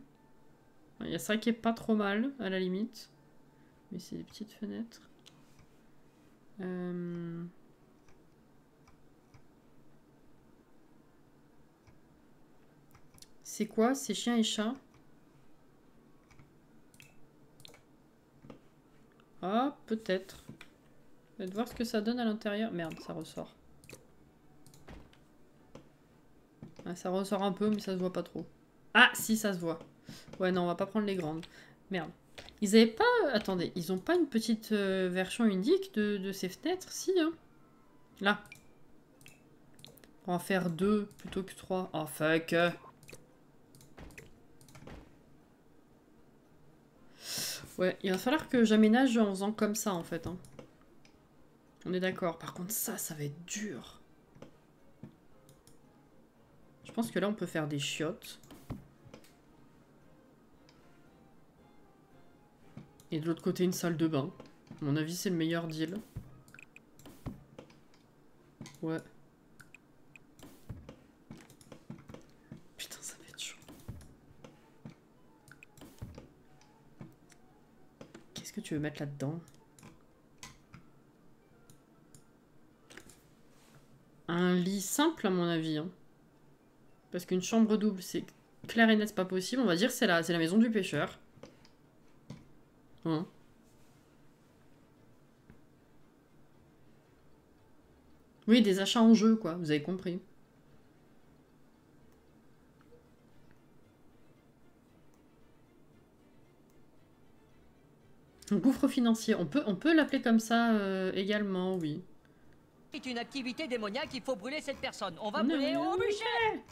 Il y a ça qui est pas trop mal, à la limite. Mais c'est des petites fenêtres. C'est quoi? C'est chien et chat? Ah, peut-être. Je vais voir ce que ça donne à l'intérieur. Merde, ça ressort. Ah, ça ressort un peu, mais ça se voit pas trop. Ah, si, ça se voit. Ouais, non, on va pas prendre les grandes. Merde. Ils avaient pas... Attendez, ils ont pas une petite version unique de ces fenêtres? Si, hein. Là. On va en faire 2 plutôt que 3. Oh, fuck. Ouais, il va falloir que j'aménage en faisant comme ça, en fait. Hein. On est d'accord. Par contre, ça va être dur. Je pense que là, on peut faire des chiottes. Et de l'autre côté, une salle de bain. À mon avis, c'est le meilleur deal. Ouais. Putain, ça va être chaud. Qu'est-ce que tu veux mettre là-dedans? Un lit simple, à mon avis. Hein. Parce qu'une chambre double, c'est clair et net, c'est pas possible. On va dire que c'est la maison du pêcheur. Hein. Oui, des achats en jeu, quoi. Vous avez compris. Un gouffre financier. On peut l'appeler comme ça également, oui. C'est une activité démoniaque, il faut brûler cette personne. On va brûler au bûcher.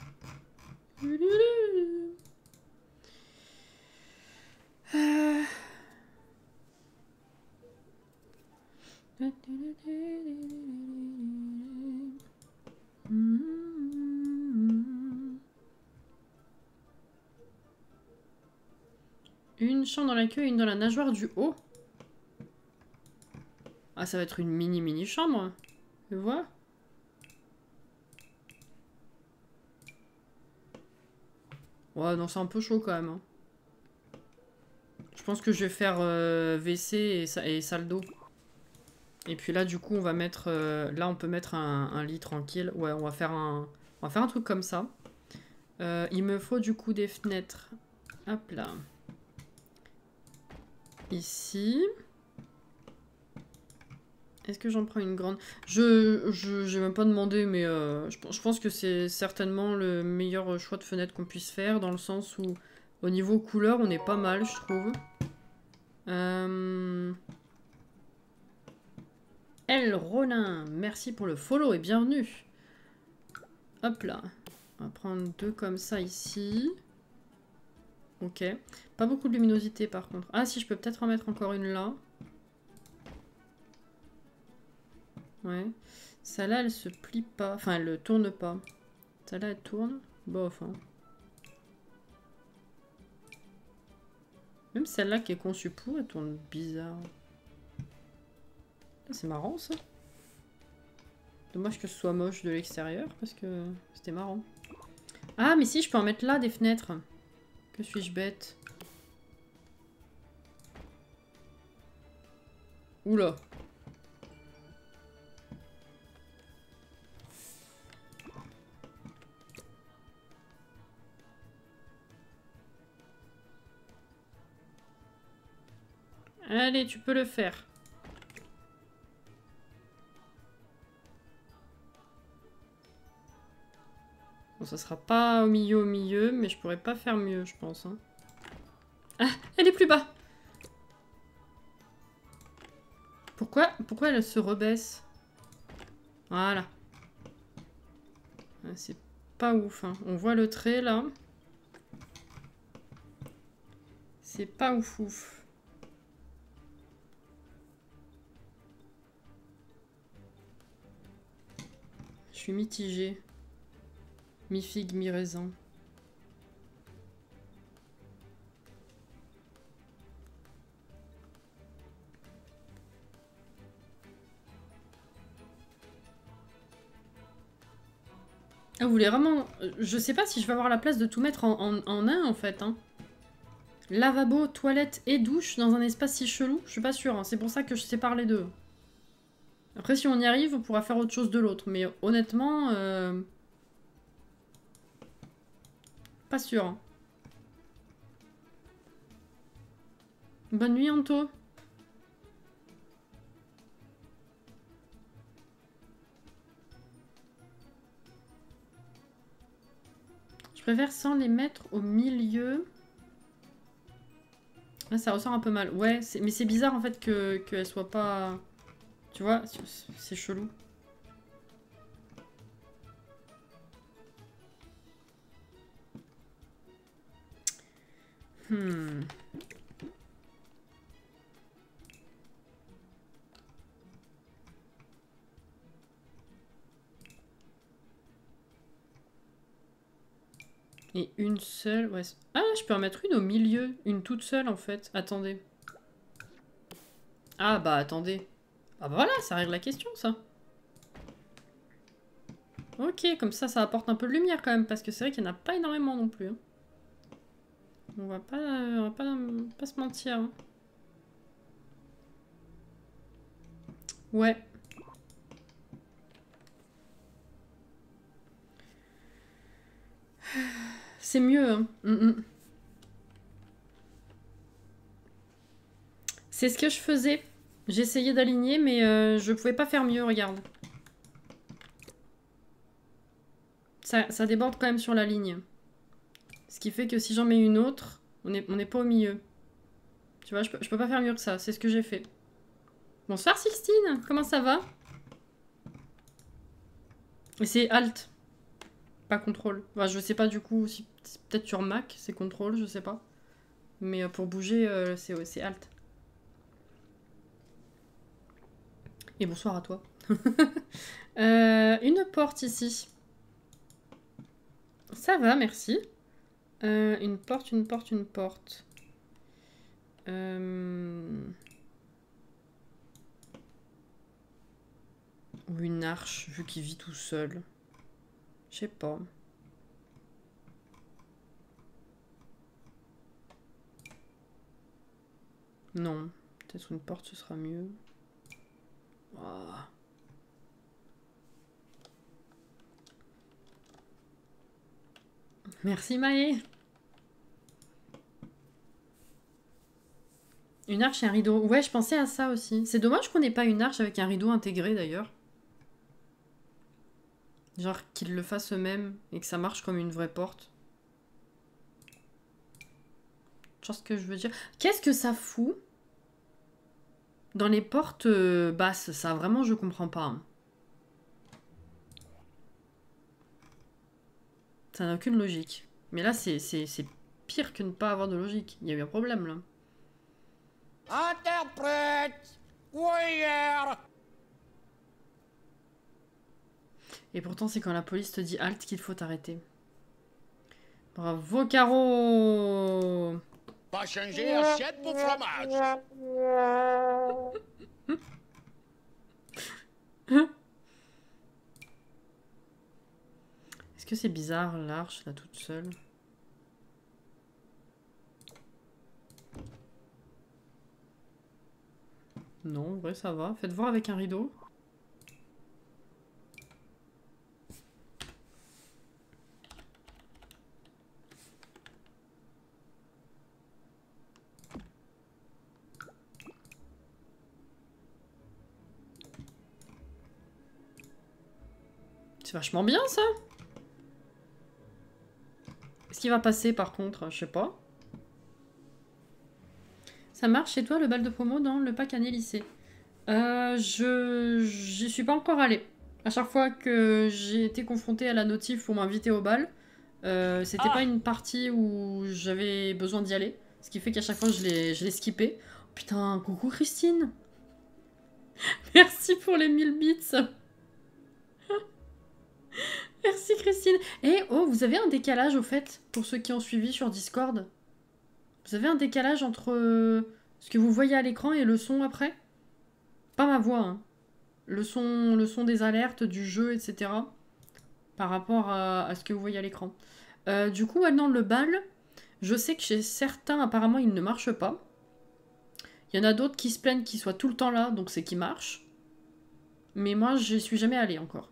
Une chambre dans la queue et une dans la nageoire du haut. Ah, ça va être une mini chambre. Tu vois? Ouais, non, c'est un peu chaud quand même. Hein. Je pense que je vais faire WC et salle d'eau. Et puis là, du coup, on va mettre... là, on peut mettre un lit tranquille. Ouais, on va faire un truc comme ça. Il me faut du coup des fenêtres. Hop là. Ici. Est-ce que j'en prends une grande? J'ai même pas demandé, mais je pense que c'est certainement le meilleur choix de fenêtre qu'on puisse faire, dans le sens où, au niveau couleur, on est pas mal, je trouve. El Rollin, merci pour le follow et bienvenue. Hop là. On va prendre deux comme ça ici. Ok. Pas beaucoup de luminosité par contre. Ah si, je peux peut-être en mettre encore une là. Ouais. Celle-là, elle se plie pas. Enfin, elle ne tourne pas. Celle-là, elle tourne. Bof. Hein. Même celle-là qui est conçue pour, elle tourne bizarre. C'est marrant ça. Dommage que ce soit moche de l'extérieur parce que c'était marrant. Ah, mais si, je peux en mettre là des fenêtres. Que suis-je bête? Oula. Allez, tu peux le faire. Bon, ça sera pas au milieu, mais je pourrais pas faire mieux, je pense. Hein. Ah, elle est plus bas. Pourquoi elle se rebaisse? Voilà. C'est pas ouf. Hein. On voit le trait, là. C'est pas ouf ouf. Je suis mitigée. Mi-figue, mi-raisin. Ah, vous voulez vraiment... Je sais pas si je vais avoir la place de tout mettre en un, en fait. Hein. Lavabo, toilette et douche dans un espace si chelou. Je suis pas sûre. Hein. C'est pour ça que je sépare les deux. Après, si on y arrive, on pourra faire autre chose de l'autre. Mais honnêtement... Pas sûr. Hein. Bonne nuit, Anto. Je préfère sans les mettre au milieu. Là, ça ressort un peu mal. Ouais, mais c'est bizarre en fait qu'elle soit pas... Tu vois, c'est chelou. Et une seule... Ouais. Ah, je peux en mettre une au milieu. Une toute seule, en fait. Attendez. Ah bah attendez. Ah bah voilà, ça règle la question ça. Ok, comme ça apporte un peu de lumière quand même, parce que c'est vrai qu'il n'y en a pas énormément non plus. Hein. On va pas se mentir. Hein. Ouais. C'est mieux. Hein. C'est ce que je faisais. J'essayais d'aligner, mais je pouvais pas faire mieux, regarde. Ça déborde quand même sur la ligne. Ce qui fait que si j'en mets une autre, on n'est pas au milieu. Tu vois, je peux pas faire mieux que ça. C'est ce que j'ai fait. Bonsoir Sixtine, comment ça va? Et c'est Alt, pas contrôle. Enfin, je sais pas du coup, si peut-être sur Mac, c'est contrôle, je sais pas. Mais pour bouger, c'est Alt. Et bonsoir à toi. Une porte ici. Ça va, merci. Une porte. Ou une arche, vu qu'il vit tout seul. Je sais pas. Non. Peut-être une porte, ce sera mieux. Oh. Merci Maë. Une arche et un rideau. Ouais, je pensais à ça aussi. C'est dommage qu'on n'ait pas une arche avec un rideau intégré d'ailleurs. Genre qu'ils le fassent eux-mêmes et que ça marche comme une vraie porte. Tu vois ce que je veux dire? Qu'est-ce que ça fout dans les portes basses? Ça vraiment je comprends pas. Hein. Ça n'a aucune logique. Mais là c'est pire que ne pas avoir de logique. Il y a eu un problème là. Interprète! Warrior! Et pourtant c'est quand la police te dit halt qu'il faut t'arrêter. Bravo Caro. Pas changer assiette pour fromage. Est-ce que c'est bizarre l'arche là toute seule? Non, en vrai ça va. Faites voir avec un rideau. C'est vachement bien ça. Est-ce qu'il va passer par contre? Je sais pas. Ça marche chez toi le bal de promo dans le pack année lycée? J'y suis pas encore allée. À chaque fois que j'ai été confrontée à la notif pour m'inviter au bal, c'était pas une partie où j'avais besoin d'y aller. Ce qui fait qu'à chaque fois je l'ai skippé. Oh, putain, coucou Christine. Merci pour les 1000 bits. Merci Christine. Et oh, vous avez un décalage au fait, pour ceux qui ont suivi sur Discord. Vous avez un décalage entre ce que vous voyez à l'écran et le son après? Pas ma voix, hein. Le son des alertes, du jeu, etc. Par rapport à ce que vous voyez à l'écran. Du coup, maintenant, le bal, je sais que chez certains, apparemment, il ne marche pas. Il y en a d'autres qui se plaignent qu'il soit tout le temps là, donc c'est qu'il marche. Mais moi, j'y suis jamais allée encore.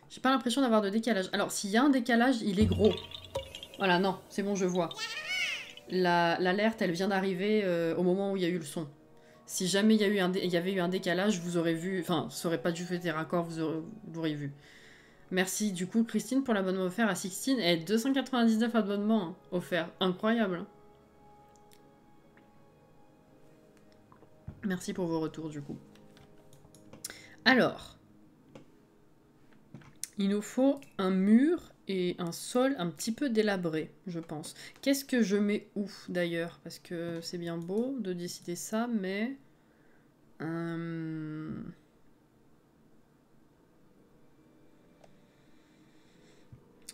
J'ai pas l'impression d'avoir de décalage. Alors, s'il y a un décalage, il est gros. Voilà, non, c'est bon, je vois. L'alerte, elle vient d'arriver au moment où il y a eu le son. Si jamais il y avait eu un décalage, vous aurez vu... Enfin, ça aurait pas dû être raccord, vous auriez vu. Merci du coup, Christine, pour l'abonnement offert à Sixtine. Et 299 abonnements hein, offerts. Incroyable. Merci pour vos retours, du coup. Alors... Il nous faut un mur et un sol un petit peu délabré, je pense. Qu'est-ce que je mets où, d'ailleurs? Parce que c'est bien beau de décider ça, mais...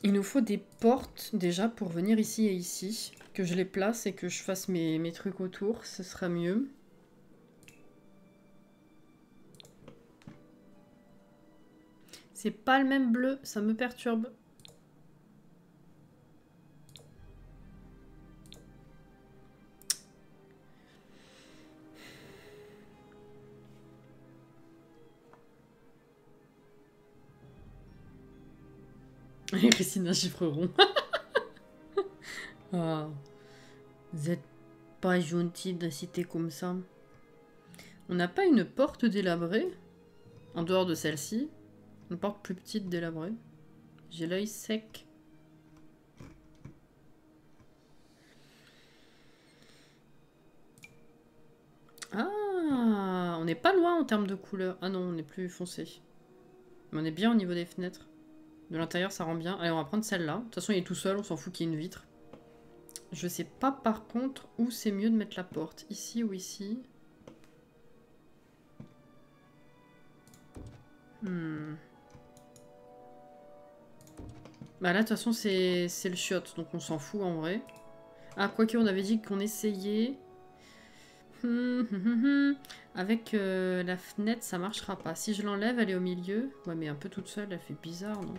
Il nous faut des portes déjà pour venir ici et ici. Que je les place et que je fasse mes trucs autour, ce sera mieux. C'est pas le même bleu, ça me perturbe. Christine, un chiffre rond. Oh, vous êtes pas gentil d'inciter comme ça. On n'a pas une porte délabrée en dehors de celle-ci. Une porte plus petite délabrée. J'ai l'œil sec. Ah, on n'est pas loin en termes de couleur. Ah non, on est plus foncé. Mais on est bien au niveau des fenêtres. De l'intérieur, ça rend bien. Allez, on va prendre celle-là. De toute façon, il est tout seul, on s'en fout qu'il y ait une vitre. Je sais pas par contre où c'est mieux de mettre la porte. Ici ou ici. Bah là, de toute façon, c'est le chiotte, donc on s'en fout en vrai. Ah, quoique, on avait dit qu'on essayait. Avec la fenêtre, ça marchera pas. Si je l'enlève, elle est au milieu. Ouais, mais un peu toute seule, elle fait bizarre, non?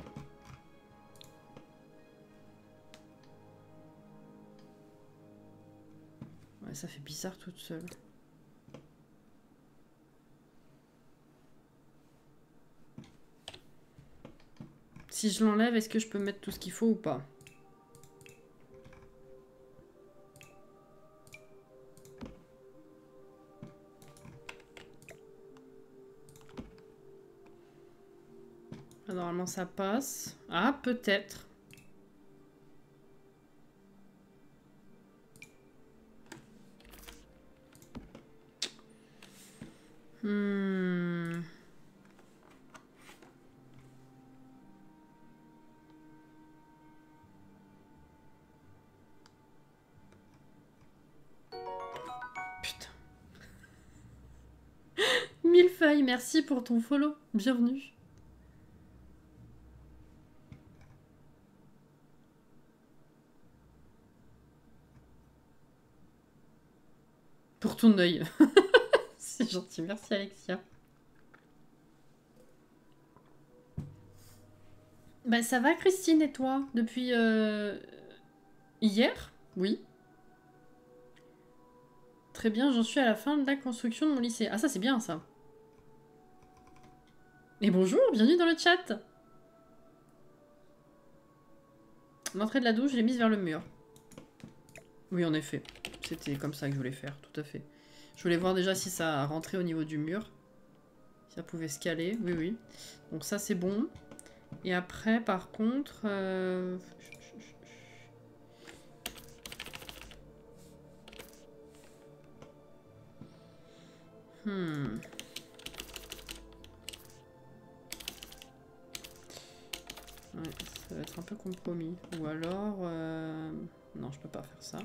Ouais, ça fait bizarre toute seule. Si je l'enlève, est-ce que je peux mettre tout ce qu'il faut ou pas? Normalement, ça passe. Ah, peut-être. Putain. Millefeuille, merci pour ton follow. Bienvenue. Pour ton œil. C'est gentil, merci Alexia. Bah ça va Christine et toi? Depuis hier? Oui. Très bien, j'en suis à la fin de la construction de mon lycée. Ah ça c'est bien ça. Et bonjour, bienvenue dans le chat. L'entrée de la douche, je l'ai mise vers le mur. Oui en effet, c'était comme ça que je voulais faire, tout à fait. Je voulais voir déjà si ça rentrait au niveau du mur. Si ça pouvait se caler, oui oui. Donc ça c'est bon. Et après par contre... Ouais, ça va être un peu compromis. Ou alors... Non, je peux pas faire ça.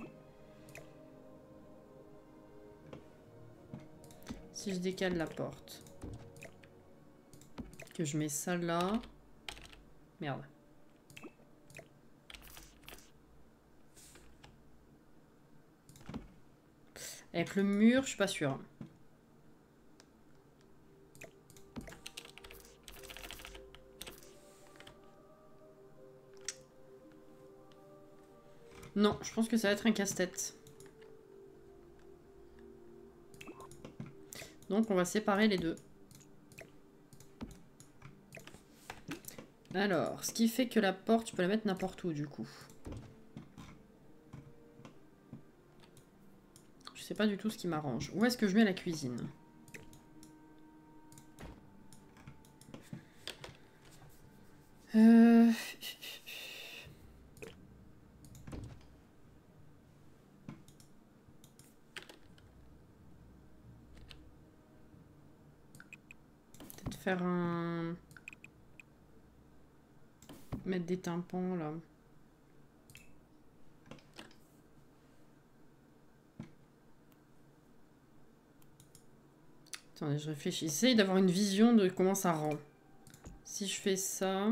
Si je décale la porte. Que je mets ça là... Merde. Avec le mur, je suis pas sûre. Non, je pense que ça va être un casse-tête. Donc on va séparer les deux. Alors, ce qui fait que la porte, je peux la mettre n'importe où du coup. Je sais pas du tout ce qui m'arrange. Où est-ce que je mets la cuisine? Peut-être faire un... Mettre des tympans là. Attendez, je réfléchis. J'essaye d'avoir une vision de comment ça rend. Si je fais ça...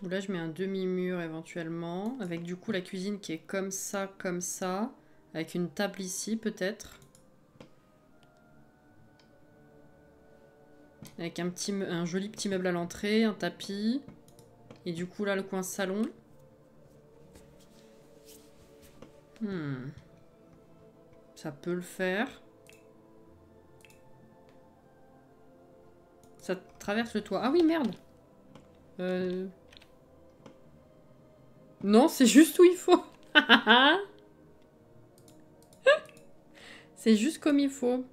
Ou là, je mets un demi-mur éventuellement. Avec du coup la cuisine qui est comme ça, comme ça. Avec une table ici, peut-être. Avec un joli petit meuble à l'entrée, un tapis. Et du coup, là, le coin salon. Ça peut le faire. Ça traverse le toit. Ah oui, merde. Non, c'est juste où il faut. C'est juste comme il faut.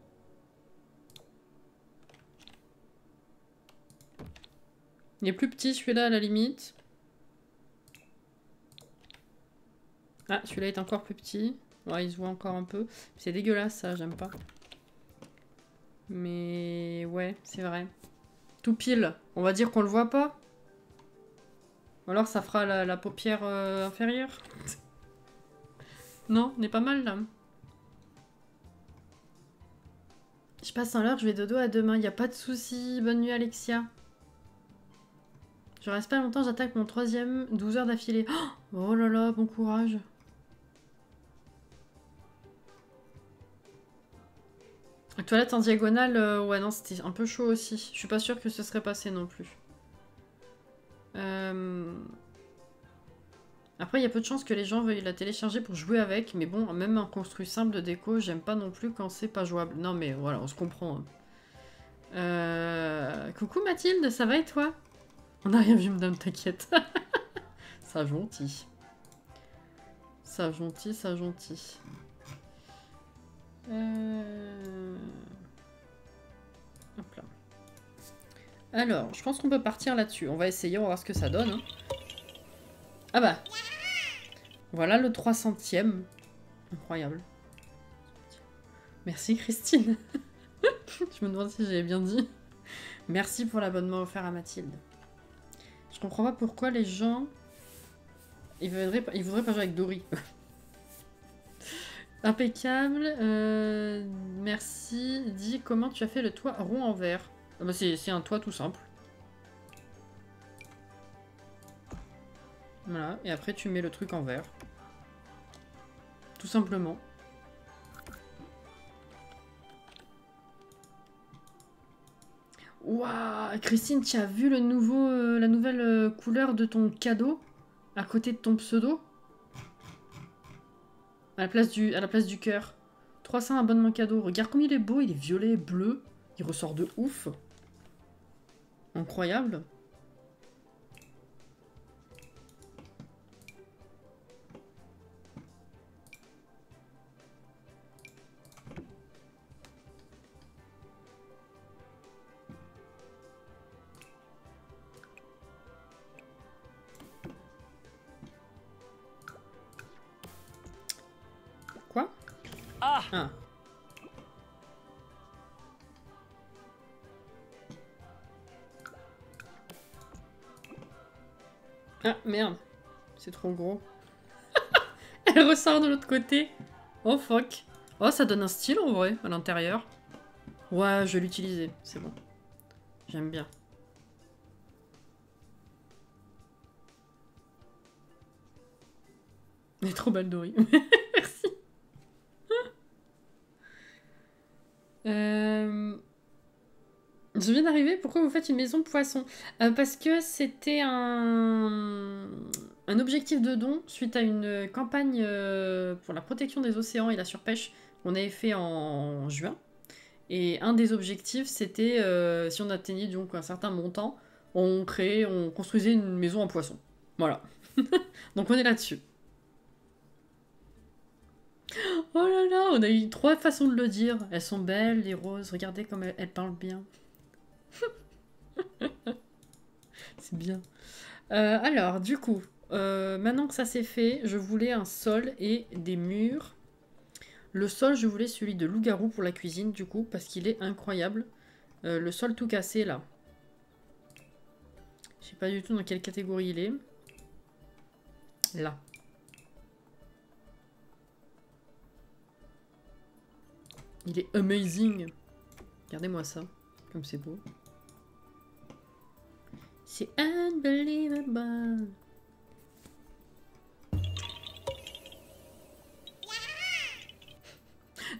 Il est plus petit celui-là à la limite. Ah, celui-là est encore plus petit. Ouais, il se voit encore un peu. C'est dégueulasse ça, j'aime pas. Mais ouais, c'est vrai. Tout pile. On va dire qu'on le voit pas. Ou alors ça fera la paupière inférieure. Non, on est pas mal là. Je passe en l'heure, je vais dodo à demain. Y a pas de souci. Bonne nuit Alexia. Je reste pas longtemps, j'attaque mon 3e 12 heures d'affilée. Oh là là, bon courage. Toilette en diagonale, ouais non, c'était un peu chaud aussi. Je suis pas sûre que ce serait passé non plus. Après, il y a peu de chances que les gens veuillent la télécharger pour jouer avec. Mais bon, même un construit simple de déco, j'aime pas non plus quand c'est pas jouable. Non mais voilà, on se comprend. Coucou Mathilde, ça va et toi? On n'a rien vu, madame, t'inquiète. Ça gentil. Ça gentil, ça gentil. Hop là. Alors, je pense qu'on peut partir là-dessus. On va essayer, on va voir ce que ça donne. Hein. Ah bah. Voilà le 300e. Incroyable. Merci Christine. Je me demande si j'avais bien dit. Merci pour l'abonnement offert à Mathilde. Je comprends pas pourquoi les gens... Ils voudraient pas jouer avec Dory. Impeccable. Merci. Dis comment tu as fait le toit rond en verre. Ah bah c'est un toit tout simple. Voilà. Et après tu mets le truc en verre. Tout simplement. Waouh, Christine, tu as vu le nouveau, la nouvelle couleur de ton cadeau à côté de ton pseudo? À la place du cœur. 300 abonnements cadeaux. Regarde comme il est beau, il est violet, bleu. Il ressort de ouf. Incroyable. Quoi? Ah, Ah. Ah, merde. C'est trop gros. Elle ressort de l'autre côté. Oh, fuck. Oh, ça donne un style, en vrai, à l'intérieur. Ouais, je vais l'utiliser. C'est bon. J'aime bien. Elle est trop belle, Dory. Merci. Je viens d'arriver, pourquoi vous faites une maison poisson? Parce que c'était un objectif de don suite à une campagne pour la protection des océans et la surpêche qu'on avait fait en juin. Et un des objectifs, c'était si on atteignait donc un certain montant, on construisait une maison en poisson. Voilà. Donc on est là-dessus. Oh là là, on a eu 3 façons de le dire. Elles sont belles, les roses. Regardez comme elles parlent bien. C'est bien. Alors, du coup, maintenant que ça c'est fait, je voulais un sol et des murs. Le sol, je voulais celui de loup-garou pour la cuisine, du coup, parce qu'il est incroyable. Le sol tout cassé, là. Je sais pas du tout dans quelle catégorie il est. Là. Il est amazing. Regardez-moi ça, comme c'est beau. C'est unbelievable.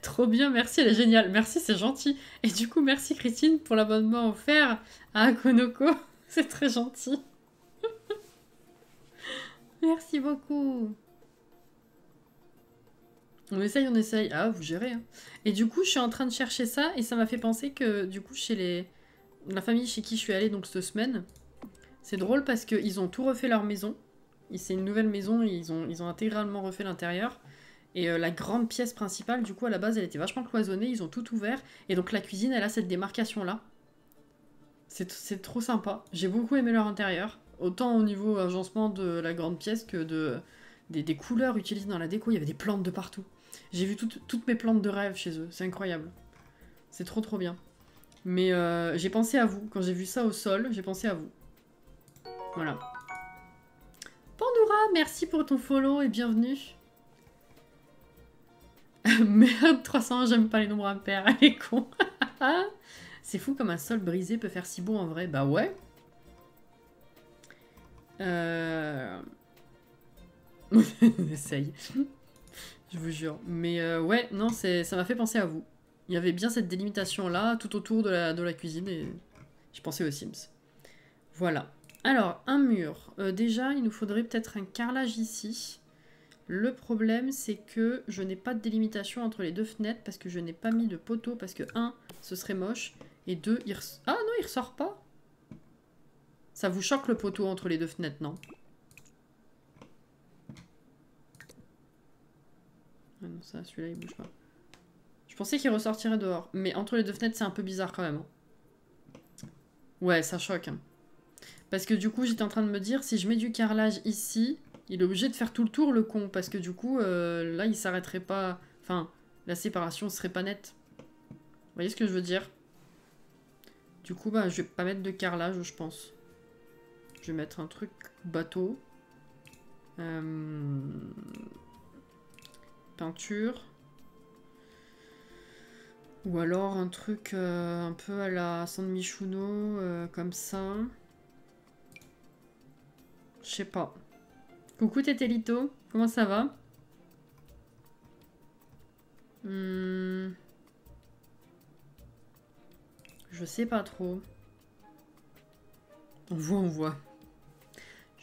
Trop bien, merci, elle est géniale. Merci, c'est gentil. Et du coup, merci Christine pour l'abonnement offert à Akonoko. C'est très gentil. Merci beaucoup. On essaye, on essaye. Ah, vous gérez. Hein. Et du coup, je suis en train de chercher ça et ça m'a fait penser que du coup, chez la famille chez qui je suis allée donc cette semaine, c'est drôle parce qu'ils ont tout refait leur maison. C'est une nouvelle maison, ils ont intégralement refait l'intérieur. Et la grande pièce principale, du coup, à la base, elle était vachement cloisonnée, ils ont tout ouvert. Et donc la cuisine, elle a cette démarcation-là. C'est trop sympa. J'ai beaucoup aimé leur intérieur. Autant au niveau agencement de la grande pièce que des couleurs utilisées dans la déco. Il y avait des plantes de partout. J'ai vu toutes mes plantes de rêve chez eux. C'est incroyable. C'est trop bien. Mais j'ai pensé à vous. Quand j'ai vu ça au sol, j'ai pensé à vous. Voilà. Pandora, merci pour ton follow et bienvenue. Merde, 300, j'aime pas les nombres impairs, elle est con. C'est fou comme un sol brisé peut faire si beau en vrai. Bah ouais. On essaye. Je vous jure. Mais ouais, non, ça m'a fait penser à vous. Il y avait bien cette délimitation-là, tout autour de la cuisine, et je pensais aux Sims. Voilà. Alors, un mur. Déjà, il nous faudrait peut-être un carrelage ici. Le problème, c'est que je n'ai pas de délimitation entre les deux fenêtres parce que je n'ai pas mis de poteau parce que 1, ce serait moche, et 2, ah non, il ressort pas. Ça vous choque le poteau entre les deux fenêtres, non? Ah non, ça, celui-là, il bouge pas. Je pensais qu'il ressortirait dehors, mais entre les deux fenêtres, c'est un peu bizarre quand même. Hein. Ouais, ça choque. Hein. Parce que du coup, j'étais en train de me dire, si je mets du carrelage ici... Il est obligé de faire tout le tour, le con, parce que du coup, là, il s'arrêterait pas... Enfin, la séparation serait pas nette. Vous voyez ce que je veux dire? Du coup, bah, je vais pas mettre de carrelage, je pense. Je vais mettre un truc bateau. Peinture. Ou alors un truc un peu à la San Michuno, comme ça. Je sais pas. Coucou Tétélito, comment ça va? Je sais pas trop. On voit.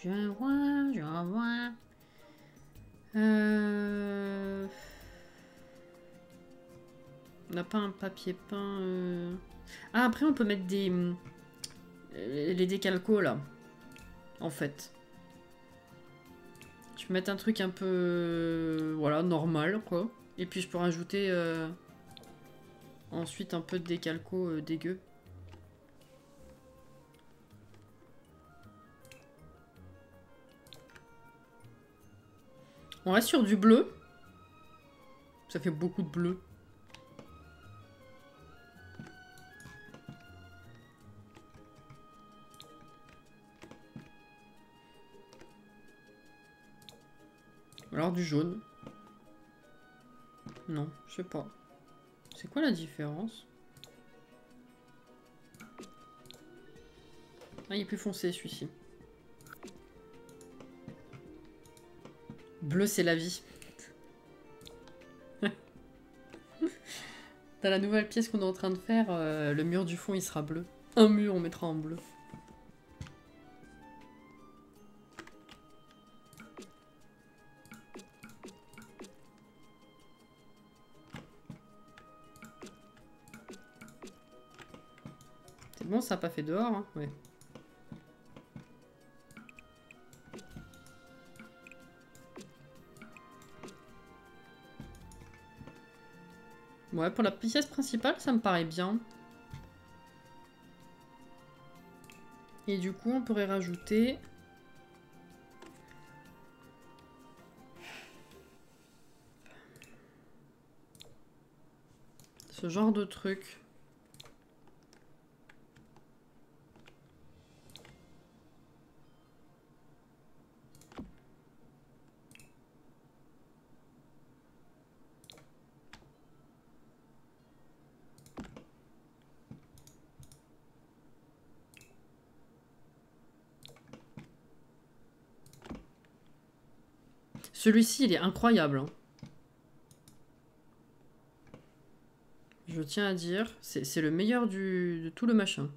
Je vois. On n'a pas un papier peint. Ah, après on peut mettre les décalcos là. En fait. Je peux mettre un truc un peu... voilà, normal, quoi. Et puis je peux rajouter ensuite un peu de décalco dégueu. On reste sur du bleu. Ça fait beaucoup de bleu. Alors du jaune. Non, je sais pas. C'est quoi la différence? Ah, il est plus foncé celui-ci. Bleu, c'est la vie. Dans la nouvelle pièce qu'on est en train de faire, le mur du fond, il sera bleu. Un mur, on mettra en bleu. C'est bon, ça n'a pas fait dehors, hein? Ouais. Ouais, pour la pièce principale, ça me paraît bien. Et du coup, on pourrait rajouter... ce genre de truc. Celui-ci, il est incroyable. Hein. Je tiens à dire, c'est le meilleur de tout le machin.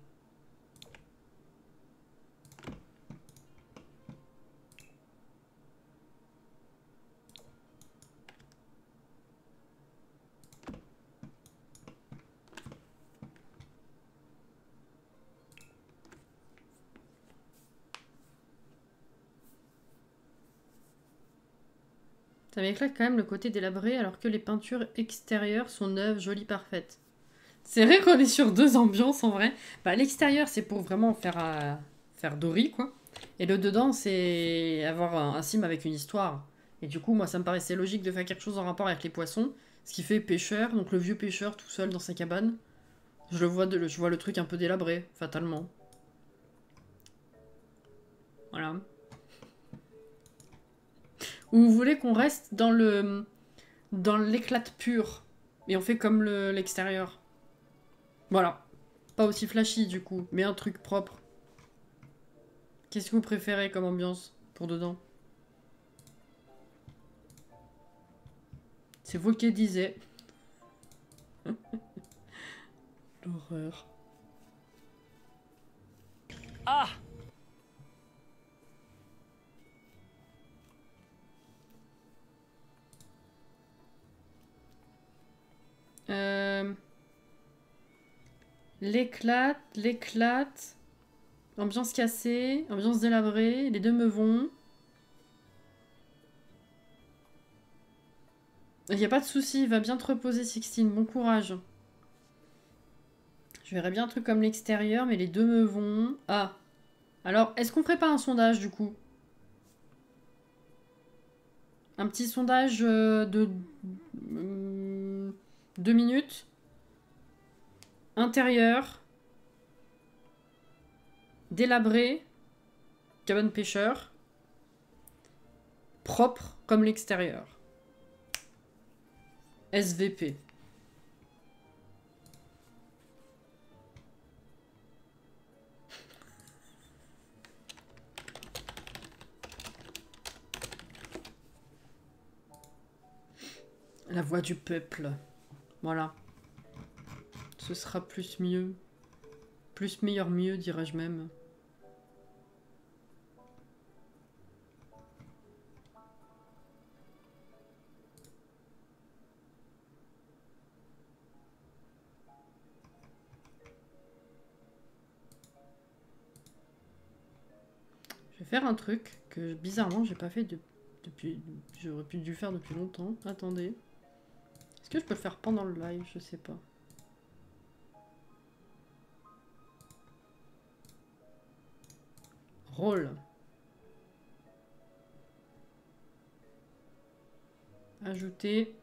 Ça m'éclate quand même le côté délabré alors que les peintures extérieures sont neuves, jolies, parfaites. C'est vrai qu'on est sur deux ambiances en vrai. Bah, l'extérieur c'est pour vraiment faire Dory quoi. Et le dedans c'est avoir un sim avec une histoire. Et du coup moi ça me paraissait logique de faire quelque chose en rapport avec les poissons. Ce qui fait pêcheur, donc le vieux pêcheur tout seul dans sa cabane. Je vois le truc un peu délabré, fatalement. Voilà. Ou vous voulez qu'on reste dans l'éclate pur. Et on fait comme l'extérieur. Voilà. Pas aussi flashy du coup, mais un truc propre. Qu'est-ce que vous préférez comme ambiance pour dedans? C'est vous qui disiez. L'horreur. Ah! L'éclate. Ambiance cassée, ambiance délabrée, les deux me vont. Il n'y a pas de souci, va bien te reposer Sixtine, bon courage. Je verrais bien un truc comme l'extérieur, mais les deux me vont. Ah. Alors, est-ce qu'on ferait pas un sondage du coup? Un petit sondage de 2 minutes. Intérieur. Délabré. Cabane pêcheur. Propre comme l'extérieur. SVP. La voix du peuple. Voilà. Ce sera plus mieux. Plus meilleur mieux, dirais-je même. Je vais faire un truc que bizarrement j'ai pas fait depuis. J'aurais pu dû faire depuis longtemps. Attendez. Est-ce que je peux le faire pendant le live? Je sais pas. Rôle. Ajouter.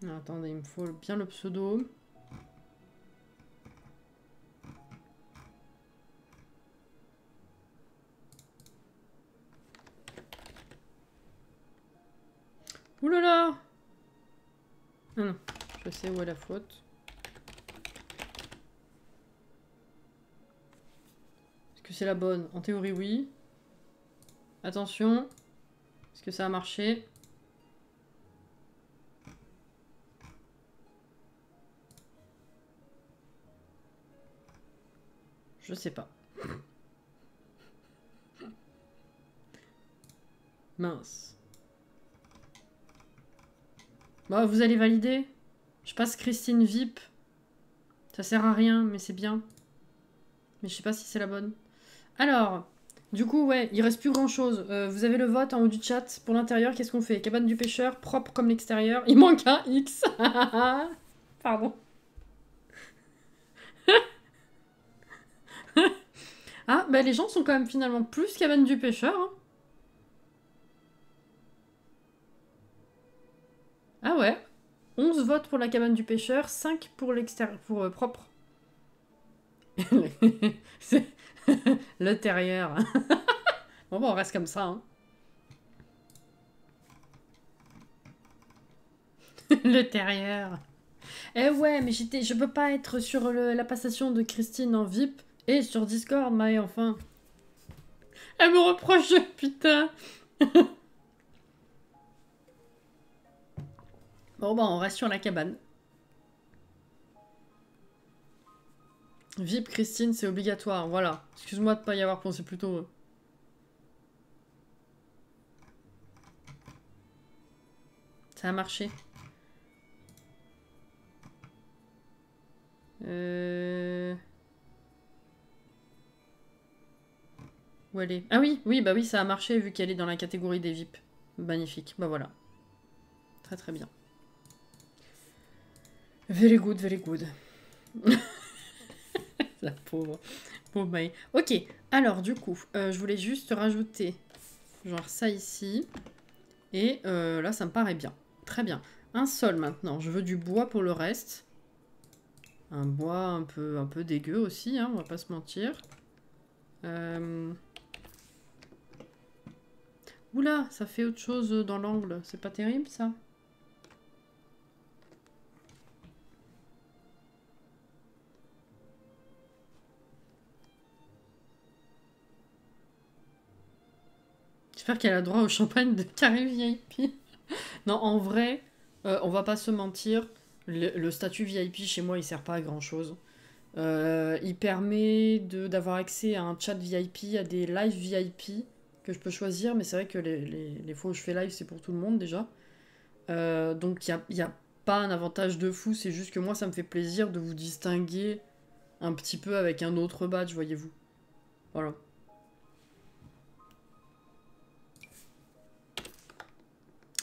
Non, attendez, il me faut bien le pseudo. Ouh là là! Ah non, je sais où est la faute. Est-ce que c'est la bonne? En théorie, oui. Attention. Est-ce que ça a marché? Je sais pas. Mince. Bon, vous allez valider? Je passe Christine VIP. Ça sert à rien, mais c'est bien. Mais je sais pas si c'est la bonne. Alors, du coup, ouais, il reste plus grand chose. Vous avez le vote en haut du chat. Pour l'intérieur, qu'est-ce qu'on fait? Cabane du pêcheur, propre comme l'extérieur. Il manque un X. Pardon. Ah, bah les gens sont quand même finalement plus cabane du pêcheur. Hein. Ah ouais. 11 votes pour la cabane du pêcheur, 5 pour l'extérieur, pour propre. Le terrier. Bon, bah, on reste comme ça. Hein. Le terrier. Eh ouais, mais je peux pas être sur la passation de Christine en VIP Et sur Discord, Maë, enfin. Elle me reproche, putain. Bon, bah, on reste sur la cabane. VIP, Christine, c'est obligatoire, voilà. Excuse-moi de pas y avoir pensé plus tôt. Ça a marché. Où elle est? Ah oui, oui, bah oui, ça a marché vu qu'elle est dans la catégorie des VIP. Magnifique, bah voilà. Très très bien. Very good, very good. La pauvre. Pauvre Maë. Ok, alors du coup, je voulais juste rajouter genre ça ici. Et là, ça me paraît bien. Très bien. Un sol maintenant. Je veux du bois pour le reste. Un bois un peu dégueu aussi, hein, on va pas se mentir. Oula, ça fait autre chose dans l'angle. C'est pas terrible, ça? J'espère qu'elle a droit au champagne de carré VIP. Non, en vrai, on va pas se mentir. Le statut VIP chez moi, il sert pas à grand chose. Il permet d'avoir accès à un chat VIP, à des lives VIP que je peux choisir, mais c'est vrai que les fois où je fais live, c'est pour tout le monde déjà. Donc il y a pas un avantage de fou, c'est juste que moi, ça me fait plaisir de vous distinguer un petit peu avec un autre badge, voyez-vous. Voilà.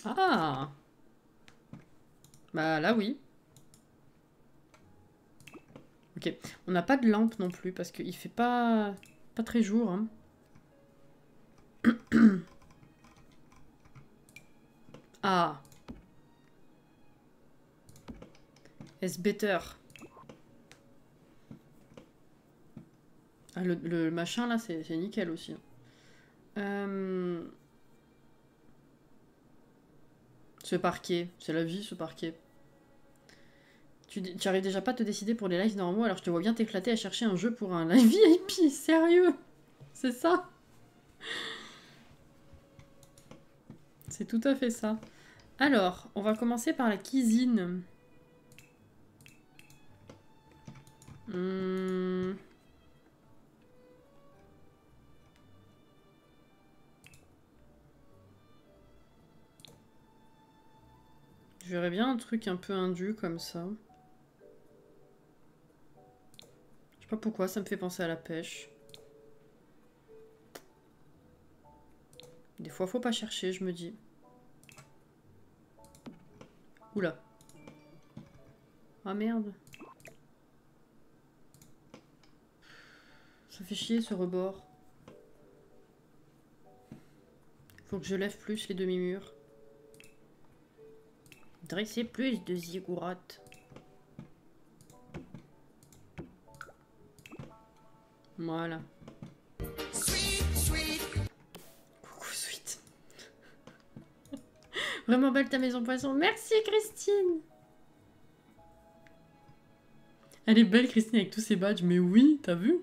Ah! Bah là, oui. Ok. On n'a pas de lampe non plus, parce qu'il fait pas très jour, hein. Ah! Est-ce better? Ah, le machin, là, c'est nickel aussi. Ce parquet, c'est la vie, ce parquet. Tu arrives déjà pas à te décider pour les lives normaux, alors je te vois bien t'éclater à chercher un jeu pour un live VIP, sérieux? C'est ça? C'est tout à fait ça. Alors, on va commencer par la cuisine. Je verrais bien un truc un peu indu comme ça. Je sais pas pourquoi, ça me fait penser à la pêche. Des fois, faut pas chercher, je me dis. Oula. Ah merde. Ça fait chier ce rebord. Faut que je lève plus les demi-murs. Dresser plus de ziggourats. Voilà. Coucou, sweet. Vraiment belle ta maison poisson. Merci, Christine. Elle est belle, Christine, avec tous ses badges. Mais oui, t'as vu?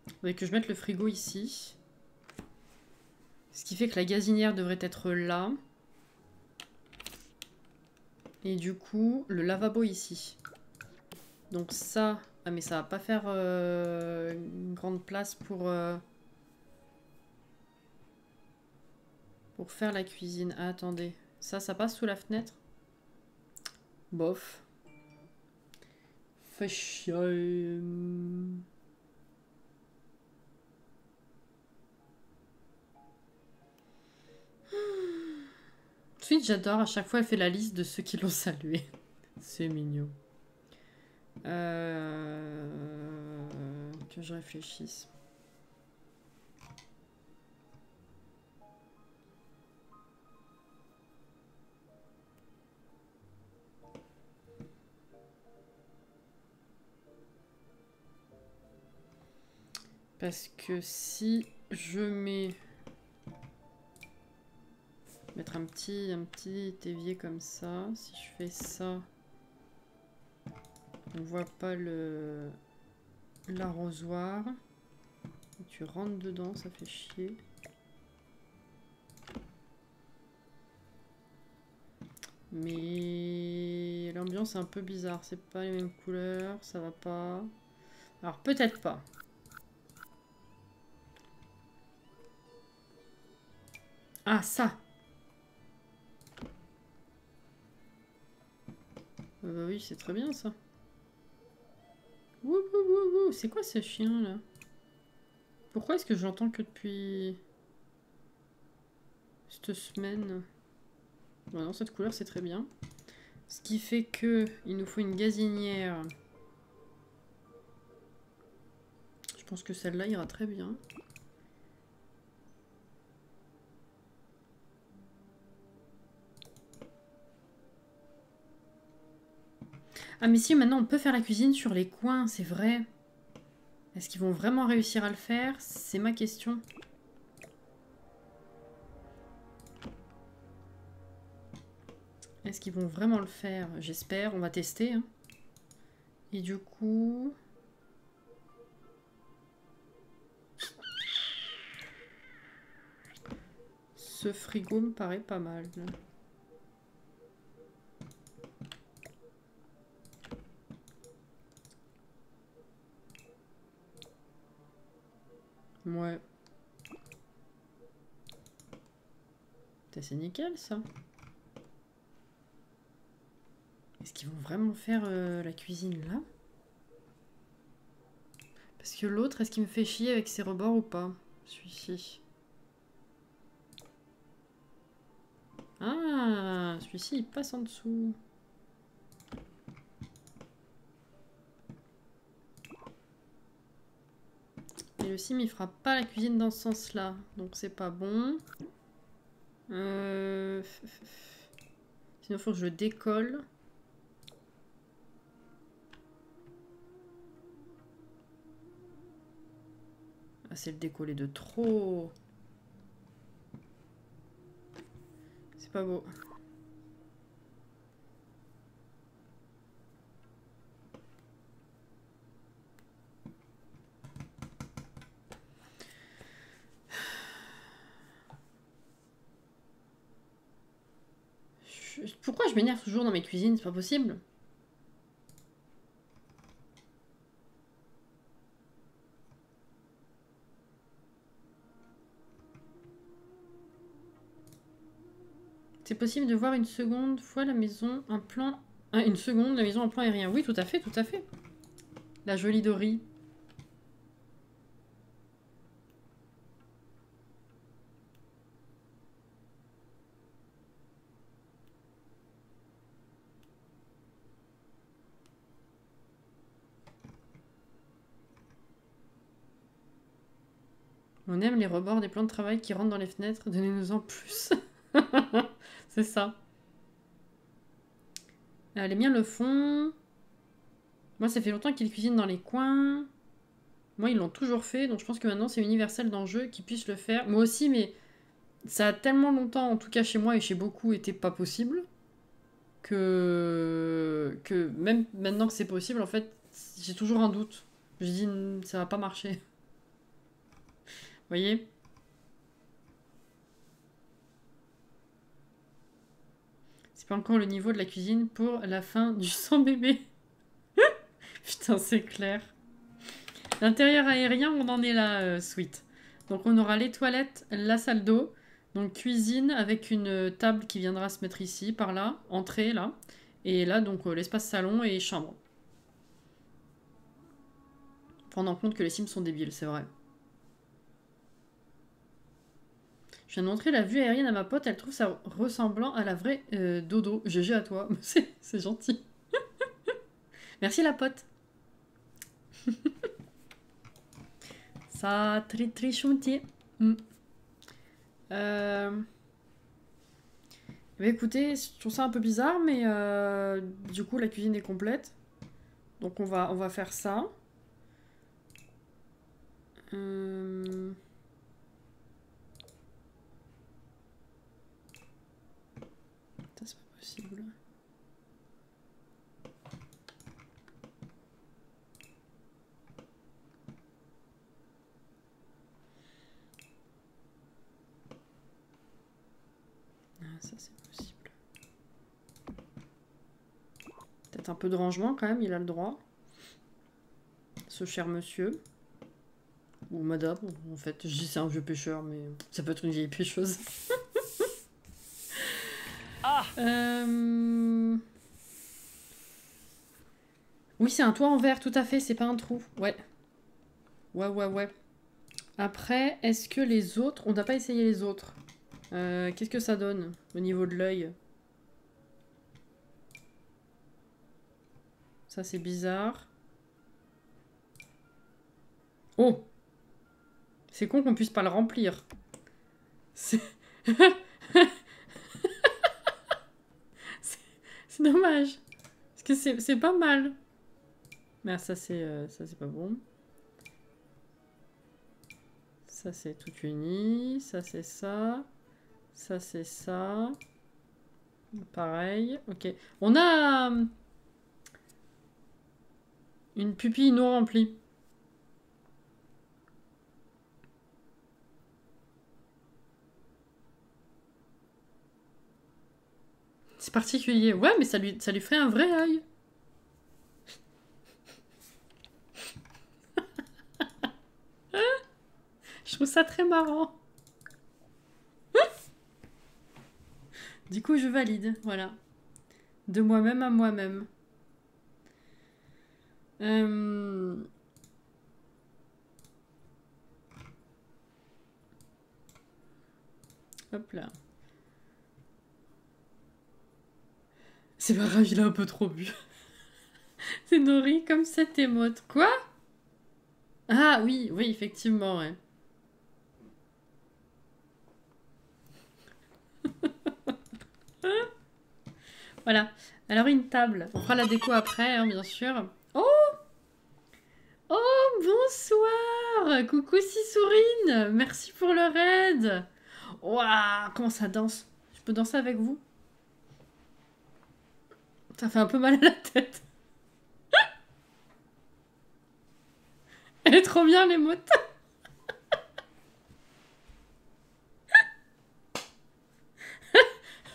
Faudrait que je mette le frigo ici. Ce qui fait que la gazinière devrait être là. Et du coup, le lavabo ici. Donc ça... Ah mais ça va pas faire une grande place pour faire la cuisine. Ah, attendez. Ça passe sous la fenêtre? Bof. Fait chier. Ensuite, j'adore, à chaque fois, elle fait la liste de ceux qui l'ont salué. C'est mignon. Que je réfléchisse. Parce que si je mets... Mettre un petit évier comme ça. Si je fais ça, on voit pas l'arrosoir. Tu rentres dedans, ça fait chier. Mais l'ambiance est un peu bizarre. C'est pas les mêmes couleurs, ça va pas. Alors peut-être pas. Ah, ça! Bah oui, c'est très bien ça. Wouh, wouh, wouh, wouh. C'est quoi ce chien là? Pourquoi est-ce que je l'entends que depuis cette semaine? Bon, non, cette couleur c'est très bien. Ce qui fait que il nous faut une gazinière. Je pense que celle-là ira très bien. Ah mais si, maintenant on peut faire la cuisine sur les coins, c'est vrai. Est-ce qu'ils vont vraiment réussir à le faire? C'est ma question. Est-ce qu'ils vont vraiment le faire? J'espère, on va tester. Hein. Et du coup... Ce frigo me paraît pas mal. Ouais. C'est nickel ça. Est-ce qu'ils vont vraiment faire la cuisine là? Parce que l'autre, est-ce qu'il me fait chier avec ses rebords ou pas? Celui-ci. Ah, celui-ci il passe en dessous. Et le sim il fera pas la cuisine dans ce sens-là. Donc c'est pas bon. Sinon il faut que je le décolle. Ah, c'est le décoller de trop. C'est pas beau. Pourquoi je m'énerve toujours dans mes cuisines? C'est pas possible. C'est possible de voir une seconde fois la maison en plan... Ah, une seconde, la maison en plan aérien. Oui, tout à fait, tout à fait. La jolie Dory. On aime les rebords des plans de travail qui rentrent dans les fenêtres. Donnez-nous-en plus. C'est ça. Les miens le font. Moi, ça fait longtemps qu'ils cuisinent dans les coins. Moi, ils l'ont toujours fait. Donc, je pense que maintenant, c'est universel dans le jeu qu'ils puissent le faire. Moi aussi, mais ça a tellement longtemps, en tout cas chez moi et chez beaucoup, été pas possible. Que même maintenant que c'est possible, en fait, j'ai toujours un doute. Je dis, ça va pas marcher. Vous voyez? C'est pas encore le niveau de la cuisine pour la fin du sang bébé. Putain, c'est clair. L'intérieur aérien, on en est là, Sweet. Donc on aura les toilettes, la salle d'eau. Donc cuisine avec une table qui viendra se mettre ici, par là. Entrée, là. Et là, donc l'espace salon et chambre. Prendre en compte que les Sims sont débiles, c'est vrai. Je viens de montrer la vue aérienne à ma pote, elle trouve ça ressemblant à la vraie dodo. GG à toi, c'est gentil. Merci la pote. Ça très très chantier. Bah écoutez, je trouve ça un peu bizarre, mais du coup la cuisine est complète. Donc on va faire ça. Ça, c'est pas possible. Ah, ça, c'est possible. Peut-être un peu de rangement quand même, il a le droit. Ce cher monsieur. Ou madame, en fait. Je dis c'est un vieux pêcheur, mais ça peut être une vieille pêcheuse. Ah. Oui, c'est un toit en verre, tout à fait, c'est pas un trou. Ouais. Ouais. Après, est-ce que les autres... On n'a pas essayé les autres. Qu'est-ce que ça donne au niveau de l'œil? Ça, c'est bizarre. Oh! C'est con qu'on puisse pas le remplir. C'est dommage. Parce que c'est pas mal. Mais ça c'est pas bon. Ça c'est tout uni. Ça c'est ça. Ça c'est ça. Pareil. Ok. On a une pupille non remplie. C'est particulier. Ouais, mais ça lui ferait un vrai œil. Je trouve ça très marrant. Du coup, je valide. Voilà. De moi-même à moi-même. Hop là. C'est pas grave, il a un peu trop bu. C'est Nori comme cette émote. Quoi? Ah oui, effectivement, ouais. Voilà. Alors une table. On fera la déco après, hein, bien sûr. Oh! Oh, bonsoir! Coucou Sissourine! Merci pour le raid! Waouh! Comment ça danse? Je peux danser avec vous? Ça fait un peu mal à la tête. Elle est trop bien, l'émote.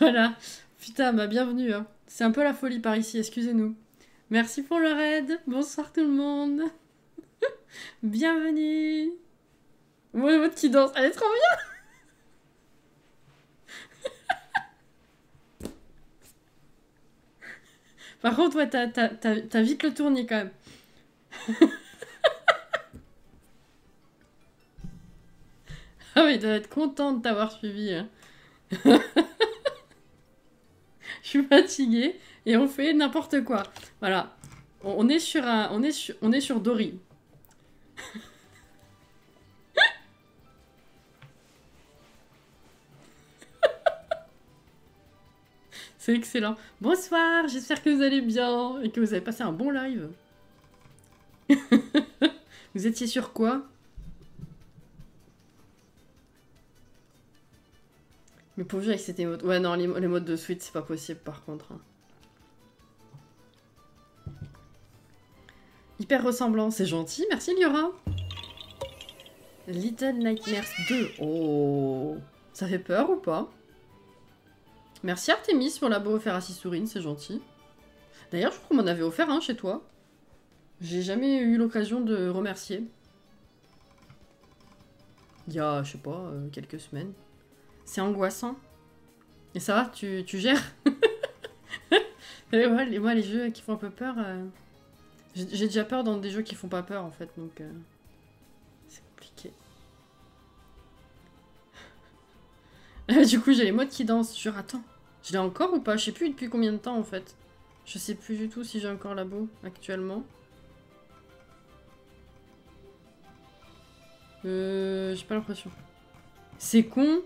Voilà. Putain, bah bienvenue. Hein. C'est un peu la folie par ici, excusez-nous. Merci pour le raid. Bonsoir tout le monde. Bienvenue. Mon émote qui danse, elle est trop bien. Par contre, ouais, t'as vite le tournis quand même. Ah oui, tu dois être contente de t'avoir suivi. Hein. Je suis fatiguée et on fait n'importe quoi. Voilà. On est sur Dory. C'est excellent. Bonsoir, j'espère que vous allez bien et que vous avez passé un bon live. Vous étiez sur quoi? Mais pour jouer avec cette émote... Ouais, non, les modes de suite, c'est pas possible, par contre. Hein. Hyper ressemblant, c'est gentil. Merci, Liora. Little Nightmares 2. Oh, ça fait peur ou pas? Merci, Artemis, pour l'abo offert à Sissourine, c'est gentil. D'ailleurs, je crois qu'on m'en avait offert un chez toi. J'ai jamais eu l'occasion de remercier. Il y a, je sais pas, quelques semaines. C'est angoissant. Et ça va, tu gères? Et ouais, moi, les jeux qui font un peu peur... J'ai déjà peur dans des jeux qui font pas peur, en fait, donc... c'est compliqué. Du coup, j'ai les modes qui dansent. Jure, attends. Je l'ai encore ou pas? Je sais plus depuis combien de temps, en fait. Je sais plus du tout si j'ai encore l'abo, actuellement. J'ai pas l'impression. C'est con.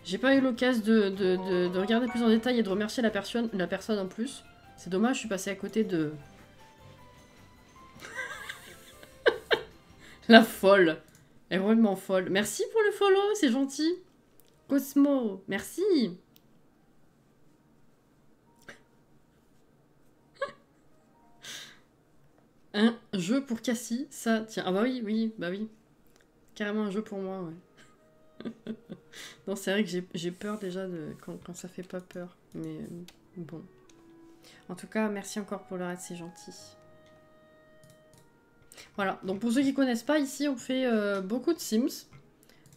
J'ai pas eu l'occasion de regarder plus en détail et de remercier la personne en plus. C'est dommage, je suis passée à côté de... La folle. Elle est vraiment folle. Merci pour le follow, c'est gentil. Cosmo, merci. Un jeu pour Cassie, ça tient. Ah bah oui, oui, bah oui. Carrément un jeu pour moi, ouais. Non, c'est vrai que j'ai peur déjà quand ça fait pas peur. Mais bon. En tout cas, merci encore pour le raid, c'est gentil. Voilà, donc pour ceux qui connaissent pas, ici on fait beaucoup de Sims.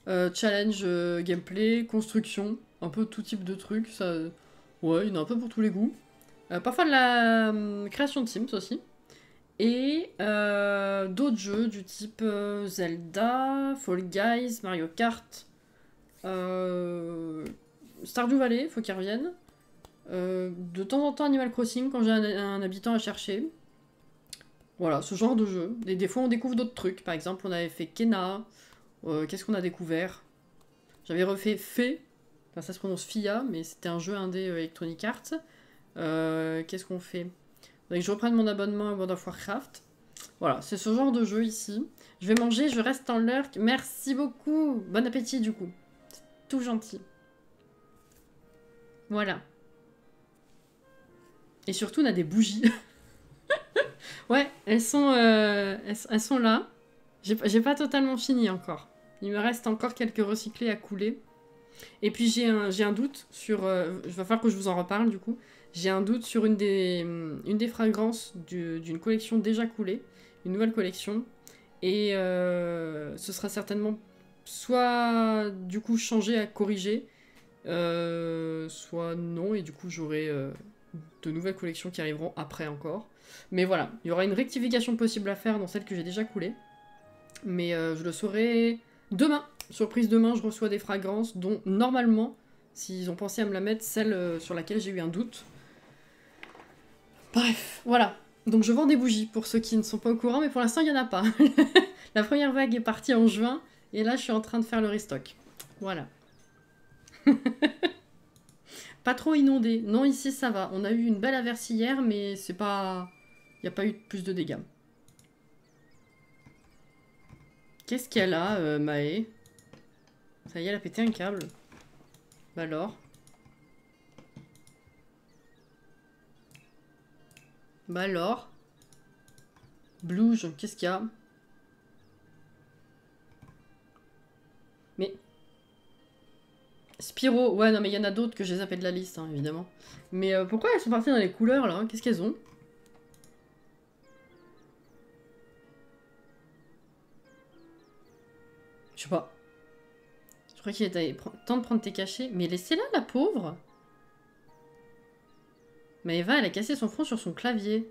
Challenge, gameplay, construction, un peu tout type de trucs. Ça, ouais, il y en a un peu pour tous les goûts. Parfois de la création de Sims aussi. Et d'autres jeux du type Zelda, Fall Guys, Mario Kart, Stardew Valley, faut qu'ils reviennent. De temps en temps Animal Crossing quand j'ai un habitant à chercher. Voilà, ce genre de jeu. Et des fois on découvre d'autres trucs. Par exemple, on avait fait Kena. Qu'est-ce qu'on a découvert? J'avais refait Fé. Enfin, ça se prononce FIA, mais c'était un jeu indé Electronic Arts. Qu'est-ce qu'on fait? Donc je reprenne mon abonnement à World of Warcraft. Voilà, c'est ce genre de jeu ici. Je vais manger, je reste en lurk. Merci beaucoup. Bon appétit du coup. C'est tout gentil. Voilà. Et surtout, on a des bougies. Ouais, elles sont là. J'ai pas totalement fini encore. Il me reste encore quelques recyclés à couler. Et puis j'ai un doute sur... il va falloir que je vous en reparle du coup. J'ai un doute sur une des fragrances d'une collection déjà coulée. Une nouvelle collection. Et ce sera certainement soit du coup changé à corriger. Soit non. Et du coup j'aurai de nouvelles collections qui arriveront après encore. Mais voilà, il y aura une rectification possible à faire dans celle que j'ai déjà coulée. Mais je le saurai demain. Surprise, demain, je reçois des fragrances dont, normalement, s'ils ont pensé à me la mettre, celle sur laquelle j'ai eu un doute. Bref, voilà. Donc je vends des bougies pour ceux qui ne sont pas au courant, mais pour l'instant, il n'y en a pas. La première vague est partie en juin, et là, je suis en train de faire le restock. Voilà. Pas trop inondé. Non, ici, ça va. On a eu une belle averse hier, mais c'est pas... Il n'y a pas eu plus de dégâts. Qu'est-ce qu'elle a, Maë? Ça y est, elle a pété un câble. Bah alors? Bah alors? Blouge, qu'est-ce qu'il y a? Mais... Spyro, ouais, non mais il y en a d'autres que j'ai zappé de la liste, hein, évidemment. Mais pourquoi elles sont parties dans les couleurs, là? Qu'est-ce qu'elles ont? Je sais pas. Je crois qu'il était temps de prendre tes cachets. Mais laissez-la, la pauvre. Maëva, elle a cassé son front sur son clavier.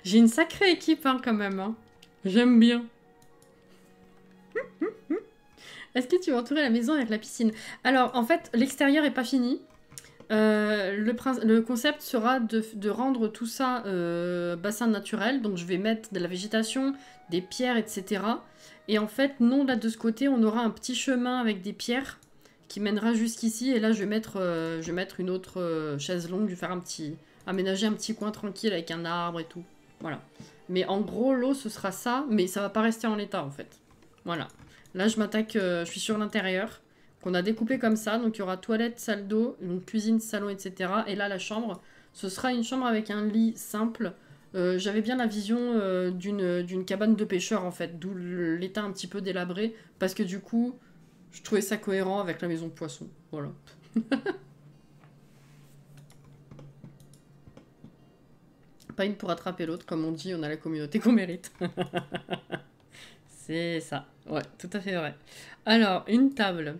J'ai une sacrée équipe, hein, quand même. Hein. J'aime bien. Est-ce que tu vas entourer la maison avec la piscine? Alors, en fait, l'extérieur est pas fini. Le concept sera de rendre tout ça bassin naturel. Donc, je vais mettre de la végétation, des pierres, etc. Et en fait, non, là, de ce côté, on aura un petit chemin avec des pierres qui mènera jusqu'ici. Et là, je vais mettre une autre chaise longue. Je vais faire aménager un petit coin tranquille avec un arbre et tout. Voilà. Mais en gros, l'eau, ce sera ça. Mais ça va pas rester en l'état, en fait. Voilà. Là, je m'attaque, je suis sur l'intérieur, qu'on a découpé comme ça. Donc, il y aura toilette, salle d'eau, donc cuisine, salon, etc. Et là, la chambre, ce sera une chambre avec un lit simple. J'avais bien la vision d'une cabane de pêcheurs, en fait, d'où l'état un petit peu délabré. Parce que du coup, je trouvais ça cohérent avec la maison de poisson. Voilà. Pas une pour attraper l'autre, comme on dit, on a la communauté qu'on mérite. C'est ça, ouais, tout à fait vrai. Alors, une table.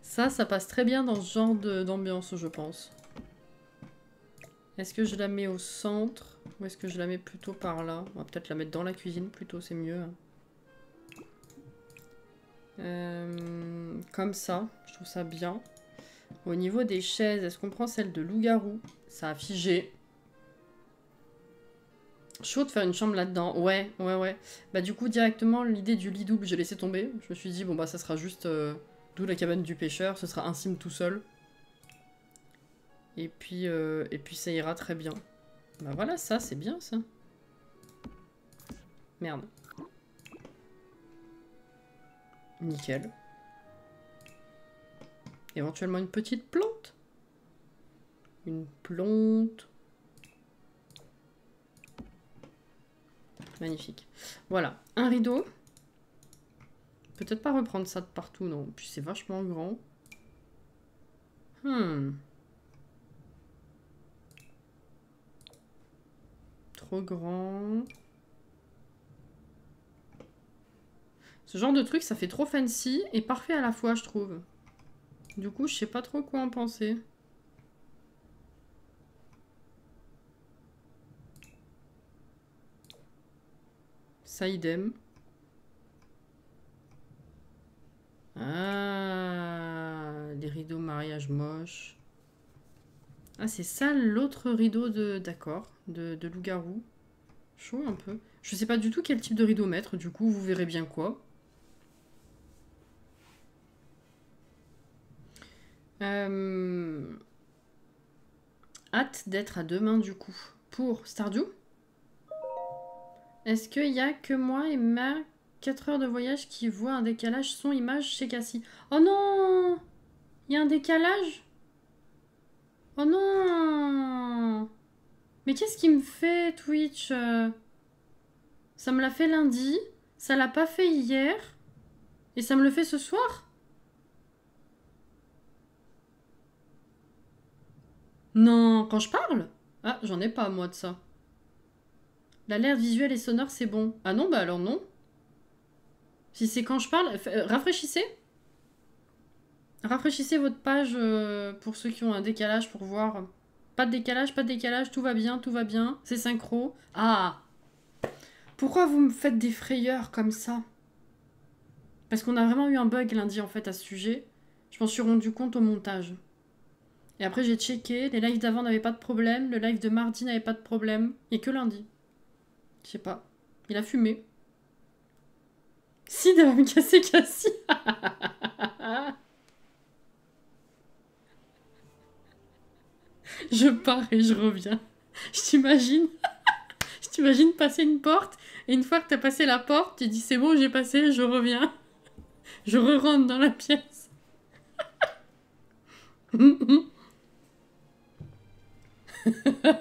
Ça passe très bien dans ce genre d'ambiance, je pense. Est-ce que je la mets au centre? Ou est-ce que je la mets plutôt par là? On va peut-être la mettre dans la cuisine, plutôt, c'est mieux. Comme ça, je trouve ça bien. Au niveau des chaises, est-ce qu'on prend celle de loup-garou? Ça a figé. Chaud de faire une chambre là-dedans. Ouais. Bah du coup, directement, l'idée du lit double, j'ai laissé tomber. Je me suis dit, bon bah ça sera juste... d'où la cabane du pêcheur, ce sera un sim tout seul. Et puis ça ira très bien. Bah voilà, ça, c'est bien, ça. Merde. Nickel. Éventuellement une petite plante. Une plante. Magnifique. Voilà. Un rideau. Peut-être pas reprendre ça de partout, non. Puis c'est vachement grand. Trop grand. Ce genre de truc, ça fait trop fancy et parfait à la fois, je trouve. Du coup, je sais pas trop quoi en penser. Ça, idem. Ah, les rideaux mariage moches. Ah, c'est ça l'autre rideau de... D'accord, de loup-garou. Chaud un peu. Je sais pas du tout quel type de rideau mettre, du coup, vous verrez bien quoi. Hâte d'être à demain, du coup. Pour Stardew. Est-ce qu'il y a que moi et ma 4 heures de voyage qui voient un décalage son-image chez Cassie? Oh non! Il y a un décalage? Oh non! Mais qu'est-ce qui me fait, Twitch? Ça me l'a fait lundi, ça l'a pas fait hier, et ça me le fait ce soir? Non, quand je parle? Ah, j'en ai pas, moi, de ça. L'alerte visuelle et sonore, c'est bon. Ah non, bah alors non. Si c'est quand je parle... rafraîchissez. Rafraîchissez votre page pour ceux qui ont un décalage pour voir. Pas de décalage, tout va bien, c'est synchro. Ah! Pourquoi vous me faites des frayeurs comme ça? Parce qu'on a vraiment eu un bug lundi en fait à ce sujet. Je m'en suis rendu compte au montage. Et après j'ai checké, les lives d'avant n'avaient pas de problème, le live de mardi n'avait pas de problème, et que lundi. Je sais pas. Il a fumé. Sid va me casser Cassie. Je pars et je reviens. Je t'imagine. Je t'imagine passer une porte, et une fois que t'as passé la porte, tu dis c'est bon, j'ai passé, je reviens. Je re-rentre dans la pièce.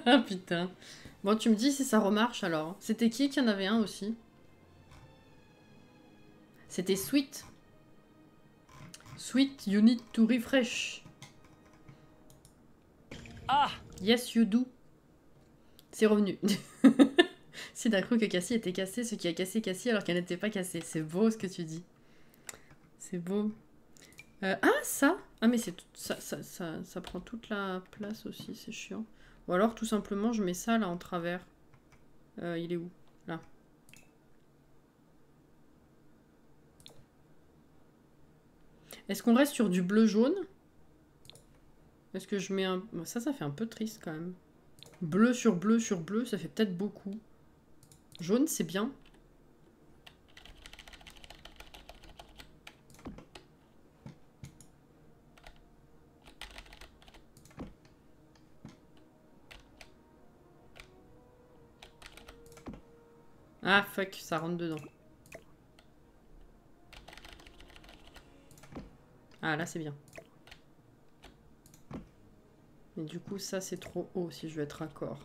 Ah putain. Bon, tu me dis si ça remarche alors. C'était qui y en avait un aussi? C'était Sweet. Sweet, you need to refresh. Ah! Yes, you do. C'est revenu. Sid a cru que Cassie était cassée, ce qui a cassé Cassie alors qu'elle n'était pas cassée. C'est beau ce que tu dis. C'est beau. Ah, ça! Ah, mais c'est ça prend toute la place aussi, c'est chiant. Ou alors, tout simplement, je mets ça là en travers. Il est où? Là. Est-ce qu'on reste sur du bleu-jaune? Est-ce que je mets un... Ça fait un peu triste quand même. Bleu sur bleu sur bleu, ça fait peut-être beaucoup. Jaune, c'est bien. Ah, fuck, ça rentre dedans. Ah, là, c'est bien. Mais du coup, ça, c'est trop haut si je veux être raccord.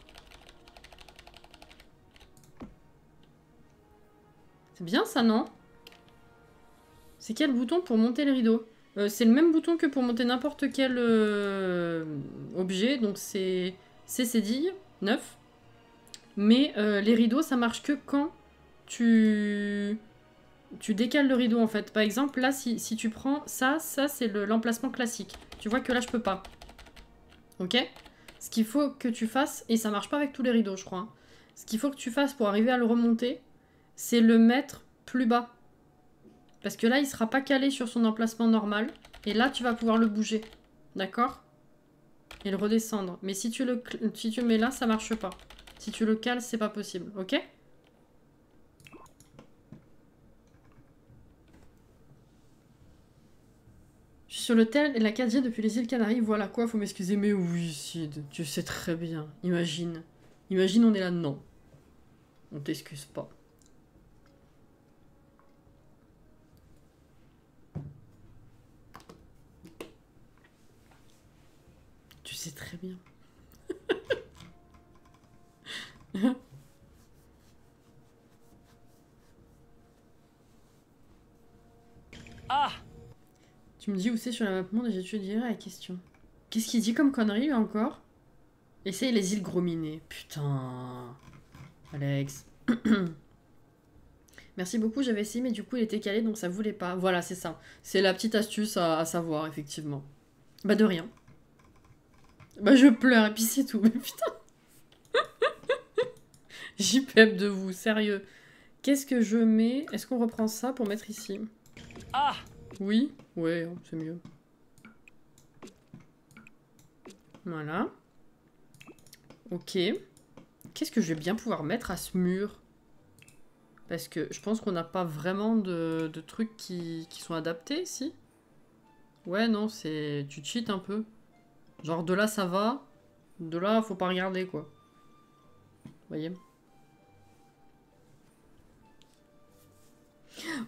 C'est bien, ça, non? C'est quel bouton pour monter le rideau? C'est le même bouton que pour monter n'importe quel objet. Donc, c'est cédille, 9. Mais les rideaux, ça marche que quand tu décales le rideau, en fait. Par exemple, là, si tu prends ça c'est l'emplacement classique. Tu vois que là, je peux pas. Ok? Ce qu'il faut que tu fasses, et ça marche pas avec tous les rideaux, je crois. Hein. Ce qu'il faut que tu fasses pour arriver à le remonter, c'est le mettre plus bas. Parce que là, il sera pas calé sur son emplacement normal. Et là, tu vas pouvoir le bouger. D'accord? Et le redescendre. Mais si tu le mets là, ça marche pas. Si tu le cales, c'est pas possible. Ok? Je suis sur l'hôtel et la 4G depuis les îles Canaries. Voilà quoi, faut m'excuser. Mais oui, Sid, tu sais très bien. Imagine. Imagine, on est là. Non. On t'excuse pas. sais très bien. Ah! Tu me dis où c'est sur la map monde et j'étudierai la question. Qu'est-ce qu'il dit comme connerie lui encore? Essaye les îles Grominées. Putain. Alex. Merci beaucoup, j'avais essayé mais du coup il était calé donc ça voulait pas. Voilà, c'est ça. C'est la petite astuce à savoir, effectivement. Bah de rien. Bah je pleure et puis c'est tout. Mais putain. J'y pèpe de vous, sérieux. Qu'est-ce que je mets? Est-ce qu'on reprend ça pour mettre ici? Ah! Oui? Ouais, c'est mieux. Voilà. Ok. Qu'est-ce que je vais bien pouvoir mettre à ce mur? Parce que je pense qu'on n'a pas vraiment de trucs qui sont adaptés, si? Ouais, non, c'est... Tu cheats un peu. Genre, de là, ça va. De là, faut pas regarder, quoi. Vous voyez?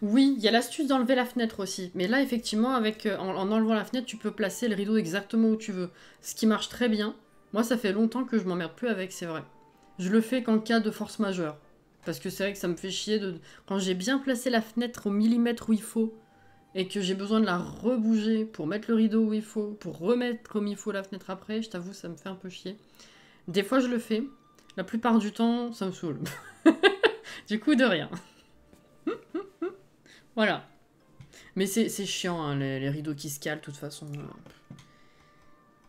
Oui, il y a l'astuce d'enlever la fenêtre aussi. Mais là, effectivement, avec en enlevant la fenêtre, tu peux placer le rideau exactement où tu veux. Ce qui marche très bien. Moi, ça fait longtemps que je m'emmerde plus avec, c'est vrai. Je le fais qu'en cas de force majeure. Parce que c'est vrai que ça me fait chier de... Quand j'ai bien placé la fenêtre au millimètre où il faut, et que j'ai besoin de la rebouger pour mettre le rideau où il faut, pour remettre comme il faut la fenêtre après, je t'avoue, ça me fait un peu chier. Des fois, je le fais. La plupart du temps, ça me saoule. Du coup, de rien. Voilà. Mais c'est chiant, hein, les rideaux qui se calent, de toute façon.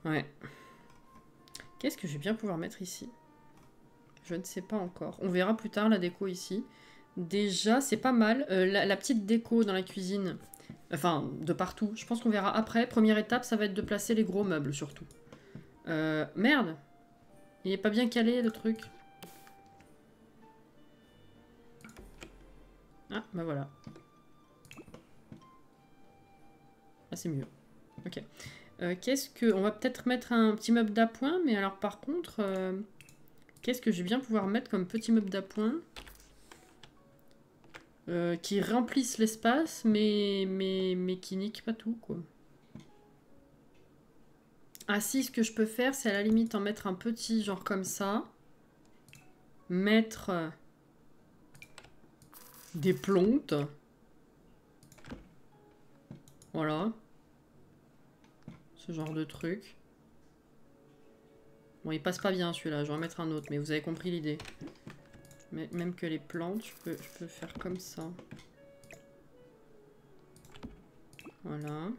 Ouais. Qu'est-ce que je vais bien pouvoir mettre ici? Je ne sais pas encore. On verra plus tard la déco ici. Déjà, c'est pas mal. La petite déco dans la cuisine, enfin, de partout, je pense qu'on verra après. Première étape, ça va être de placer les gros meubles, surtout. Merde! Il est pas bien calé, le truc. Ah, bah voilà. Ah, c'est mieux. Ok. Qu'est-ce que... On va peut-être mettre un petit meuble d'appoint, mais alors par contre... qu'est-ce que je vais bien pouvoir mettre comme petit meuble d'appoint qui remplissent l'espace, mais qui niquent pas tout, quoi. Ah si, ce que je peux faire, c'est à la limite en mettre un petit, genre comme ça. Mettre des plantes. Voilà. Ce genre de truc. Bon, il passe pas bien celui-là, je vais en mettre un autre, mais vous avez compris l'idée. Mais même que les plantes, je peux faire comme ça. Voilà.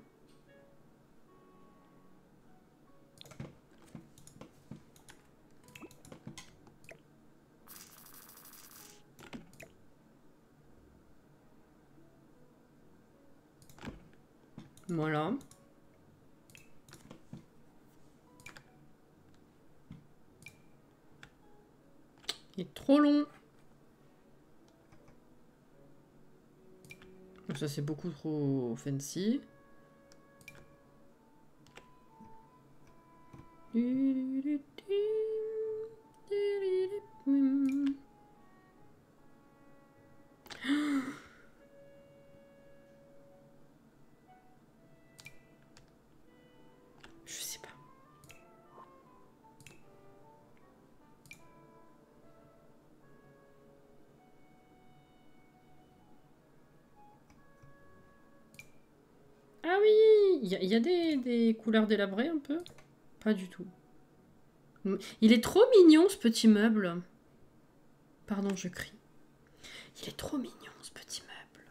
Voilà. Il est trop long. Ça, c'est beaucoup trop fancy. Je sais pas. Ah oui, il y a des couleurs délabrées un peu. Pas du tout. Il est trop mignon ce petit meuble. Pardon, je crie. Il est trop mignon ce petit meuble.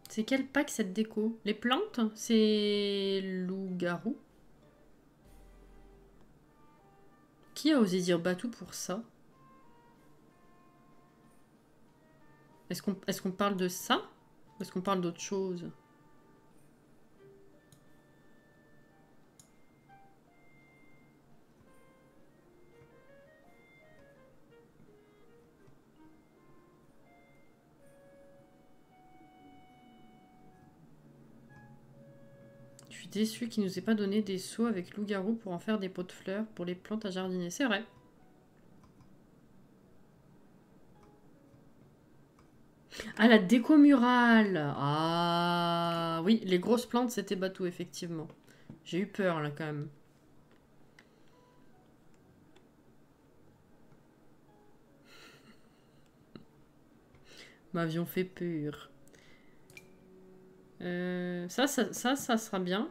C'est quel pack cette déco? Les plantes? C'est loup-garou? Qui a osé dire Batou pour ça? Est-ce qu'on parle de ça? Ou est-ce qu'on parle d'autre chose? Je suis déçue qu'il nous ait pas donné des seaux avec loup-garou pour en faire des pots de fleurs pour les plantes à jardiner. C'est vrai. Ah, la déco murale. Ah, oui, les grosses plantes, c'était Batou, effectivement. J'ai eu peur, là, quand même. M'avions fait peur. Ça sera bien.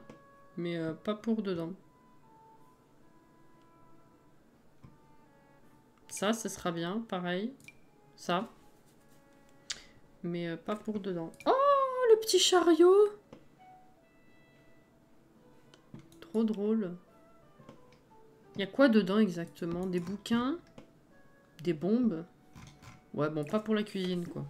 Mais pas pour dedans. Ça sera bien, pareil. Ça. Mais pas pour dedans. Oh, le petit chariot! Trop drôle. Il y a quoi dedans exactement? Des bouquins? Des bombes? Ouais, bon, pas pour la cuisine, quoi.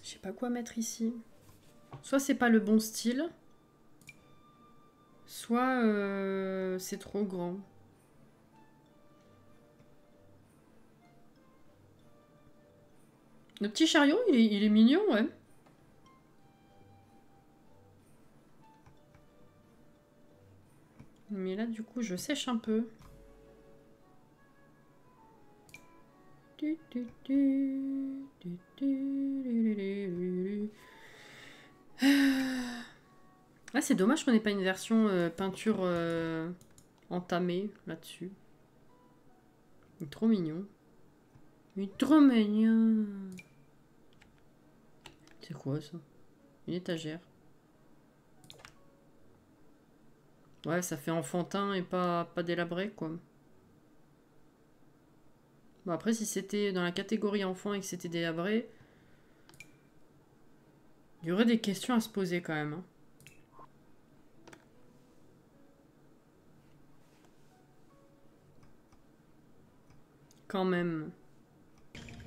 Je sais pas quoi mettre ici. Soit c'est pas le bon style. Soit c'est trop grand. Le petit chariot, il est mignon, ouais. Mais là, du coup, je sèche un peu. Ah, c'est dommage qu'on n'ait pas une version peinture entamée là-dessus. Il est trop mignon. Il est trop mignon. C'est quoi ça? Une étagère. Ouais, ça fait enfantin et pas délabré, quoi. Bon, après, si c'était dans la catégorie enfant et que c'était délabré, il y aurait des questions à se poser quand même. Hein. Quand même.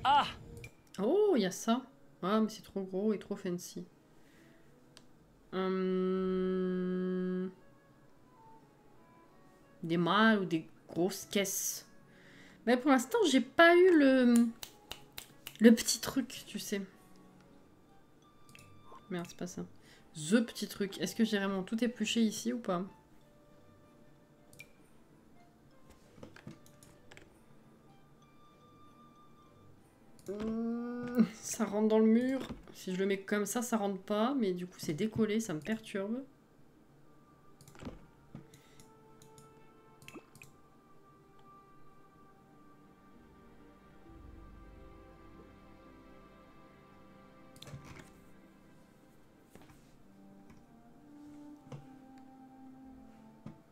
Ah! Oh, il y a ça. Ah, mais c'est trop gros et trop fancy. Des mâles ou des grosses caisses. Mais pour l'instant, j'ai pas eu le petit truc, tu sais. Merde, c'est pas ça. The petit truc. Est-ce que j'ai vraiment tout épluché ici ou pas? Ça rentre dans le mur. Si je le mets comme ça rentre pas. Mais du coup, c'est décollé, ça me perturbe.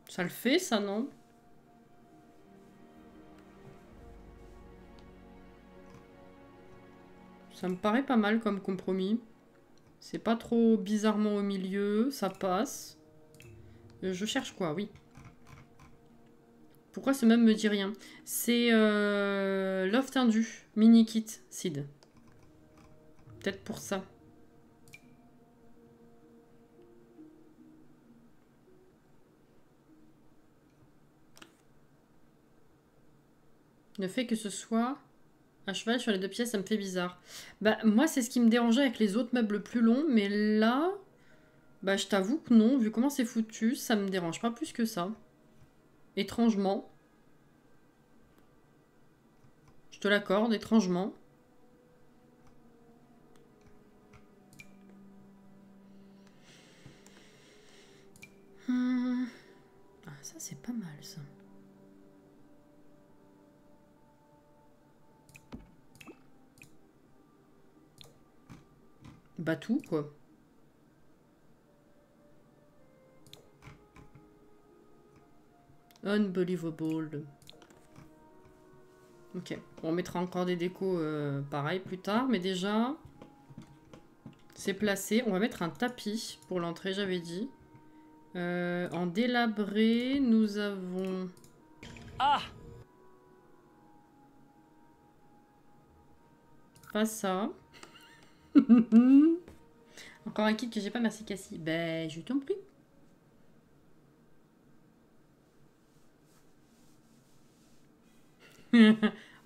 Ça le fait, ça, non? Ça me paraît pas mal comme compromis. C'est pas trop bizarrement au milieu, ça passe. Je cherche quoi, oui. Pourquoi ce même me dit rien? C'est Love Tendu, mini kit, Seed. Peut-être pour ça. Le fait que ce soit à cheval sur les deux pièces, ça me fait bizarre. Bah, moi, c'est ce qui me dérangeait avec les autres meubles plus longs, mais là, bah, je t'avoue que non, vu comment c'est foutu, ça me dérange pas plus que ça. Étrangement. Je te l'accorde, étrangement. Ah, ça, c'est pas mal, ça. Batou, quoi. Unbelievable. Ok, on mettra encore des décos pareil plus tard, mais déjà, c'est placé. On va mettre un tapis pour l'entrée, j'avais dit. En délabré, nous avons... Ah! Pas ça. Encore un kit que j'ai pas, merci Cassie. Ben, je t'en prie.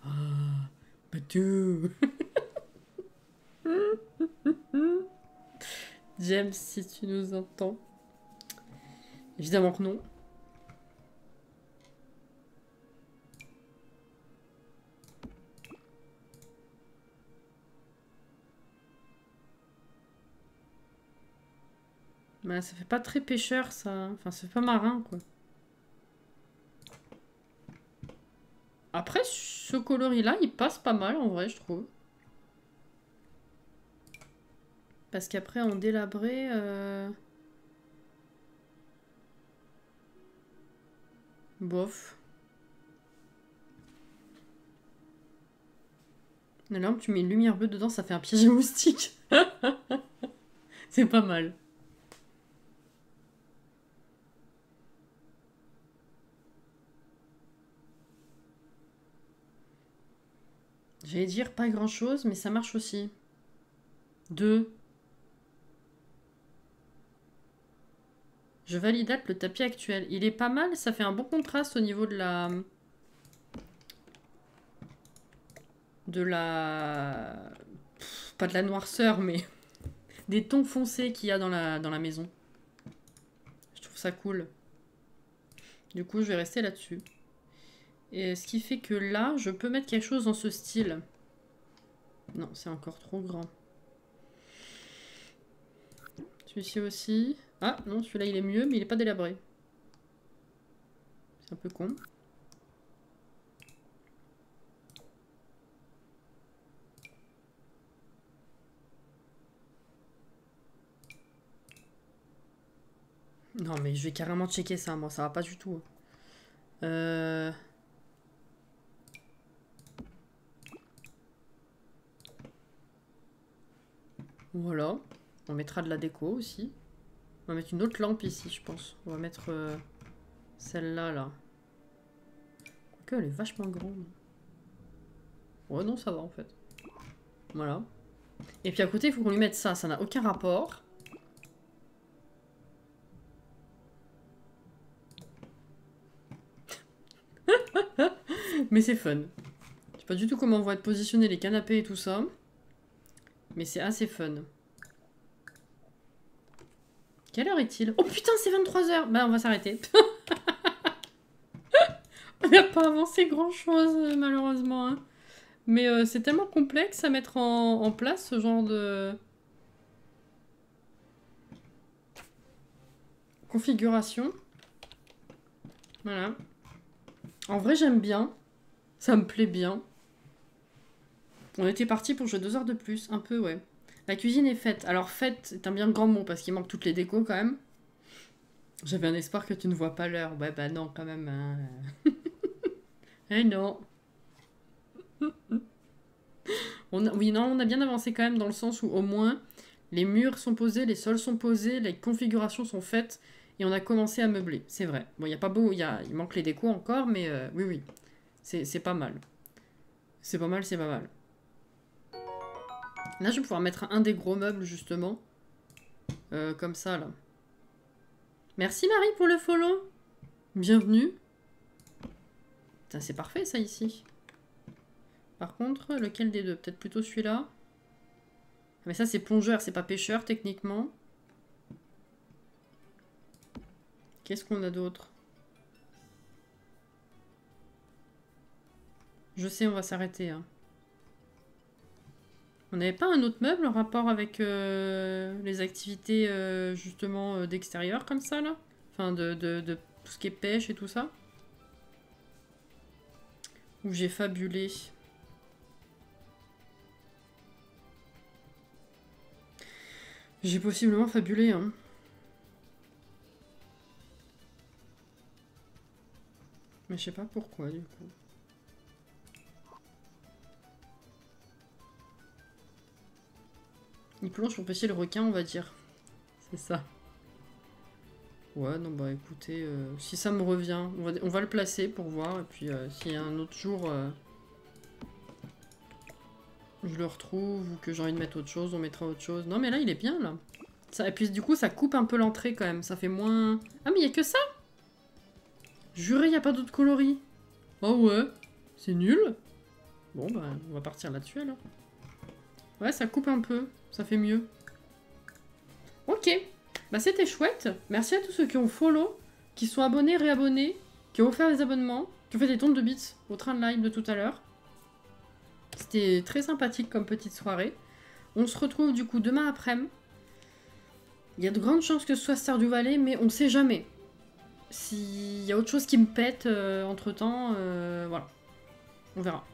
Ah, Batou. James, si tu nous entends. Évidemment que non. Bah, ça fait pas très pêcheur, ça. Enfin, ça fait pas marin, quoi. Après, ce coloris-là, il passe pas mal, en vrai, je trouve. Parce qu'après, en délabré... Bof. La lampe, tu mets une lumière bleue dedans, ça fait un piège à moustique. C'est pas mal. J'allais dire pas grand chose, mais ça marche aussi. 2. Je validate le tapis actuel. Il est pas mal, ça fait un bon contraste au niveau de la... Pas de la noirceur, mais... des tons foncés qu'il y a dans la maison. Je trouve ça cool. Du coup, je vais rester là-dessus. Et ce qui fait que là, je peux mettre quelque chose dans ce style. Non, c'est encore trop grand. Celui-ci aussi. Ah, non, celui-là, il est mieux, mais il n'est pas délabré. C'est un peu con. Non, mais je vais carrément checker ça, moi. Ça va pas du tout. Voilà. On mettra de la déco aussi. On va mettre une autre lampe ici, je pense. On va mettre celle-là, là. Quoique, elle est vachement grande. Ouais, non, ça va, en fait. Voilà. Et puis à côté, il faut qu'on lui mette ça. Ça n'a aucun rapport. Mais c'est fun. Je sais pas du tout comment vont être positionnés les canapés et tout ça. Mais c'est assez fun. Quelle heure est-il? Oh putain, c'est 23 h. Bah, on va s'arrêter. On n'a pas avancé grand-chose, malheureusement. Hein. Mais c'est tellement complexe à mettre en place, ce genre de... configuration. Voilà. En vrai, j'aime bien. Ça me plaît bien. On était parti pour jouer 2 heures de plus. Un peu, ouais. La cuisine est faite. Alors, faite est un bien grand mot, parce qu'il manque toutes les décos, quand même. J'avais un espoir que tu ne vois pas l'heure. Ouais, bah non, quand même. Hein. Eh non. Oui, non, on a bien avancé quand même, dans le sens où, au moins, les murs sont posés, les sols sont posés, les configurations sont faites, et on a commencé à meubler. C'est vrai. Bon, il n'y a pas beau... Il manque les décos encore, mais oui, oui. C'est pas mal. C'est pas mal, c'est pas mal. Là, je vais pouvoir mettre un des gros meubles, justement. Comme ça, là. Merci, Marie, pour le follow. Bienvenue. Putain, c'est parfait, ça, ici. Par contre, lequel des deux? Peut-être plutôt celui-là. Mais ça, c'est plongeur, c'est pas pêcheur, techniquement. Qu'est-ce qu'on a d'autre? Je sais, on va s'arrêter. Hein. On n'avait pas un autre meuble en rapport avec les activités, justement, d'extérieur, comme ça, là? Enfin, de tout ce qui est pêche et tout ça? Où j'ai fabulé. J'ai possiblement fabulé, hein. Mais je sais pas pourquoi, du coup. Il plonge pour pêcher le requin, on va dire. C'est ça. Ouais, non, bah écoutez, si ça me revient, on va le placer pour voir. Et puis, s'il y a un autre jour, je le retrouve ou que j'ai envie de mettre autre chose, on mettra autre chose. Non, mais là, il est bien, là. Ça, et puis, du coup, ça coupe un peu l'entrée, quand même. Ça fait moins... Ah, mais il n'y a que ça? Juré, il n'y a pas d'autres coloris. Oh ouais, c'est nul. Bon, bah, on va partir là-dessus, alors. Ouais, ça coupe un peu. Ça fait mieux. Ok. Bah, c'était chouette. Merci à tous ceux qui ont follow, qui sont abonnés, réabonnés, qui ont offert des abonnements, qui ont fait des tonnes de bits au train de live de tout à l'heure. C'était très sympathique comme petite soirée. On se retrouve du coup demain après-midi Il y a de grandes chances que ce soit Stardew Valley, mais on sait jamais. S'il y a autre chose qui me pète entre-temps, voilà. On verra.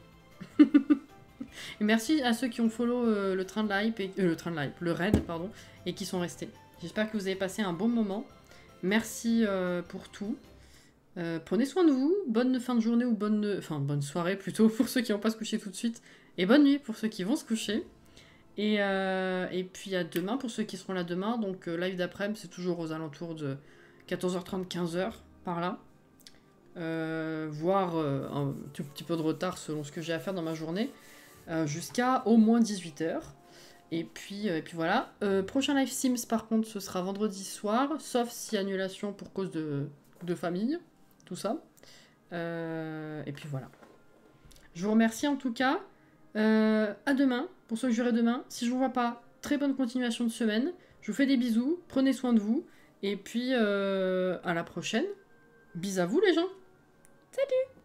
Et merci à ceux qui ont follow le train de la hype, le raid, pardon, et qui sont restés. J'espère que vous avez passé un bon moment. Merci pour tout. Prenez soin de vous. Bonne fin de journée ou bonne soirée plutôt pour ceux qui vont pas se coucher tout de suite. Et bonne nuit pour ceux qui vont se coucher. Et puis à demain pour ceux qui seront là demain. Donc live d'après-midi, c'est toujours aux alentours de 14h30, 15h par là. Voire un tout petit peu de retard selon ce que j'ai à faire dans ma journée. Jusqu'à au moins 18h. Et puis voilà. Prochain live Sims par contre ce sera vendredi soir. Sauf si annulation pour cause de famille. Tout ça. Et puis voilà. Je vous remercie en tout cas. À demain, pour ceux que j'aurai demain. Si je vous vois pas, très bonne continuation de semaine. Je vous fais des bisous, prenez soin de vous. Et puis à la prochaine. Bis à vous les gens. Salut!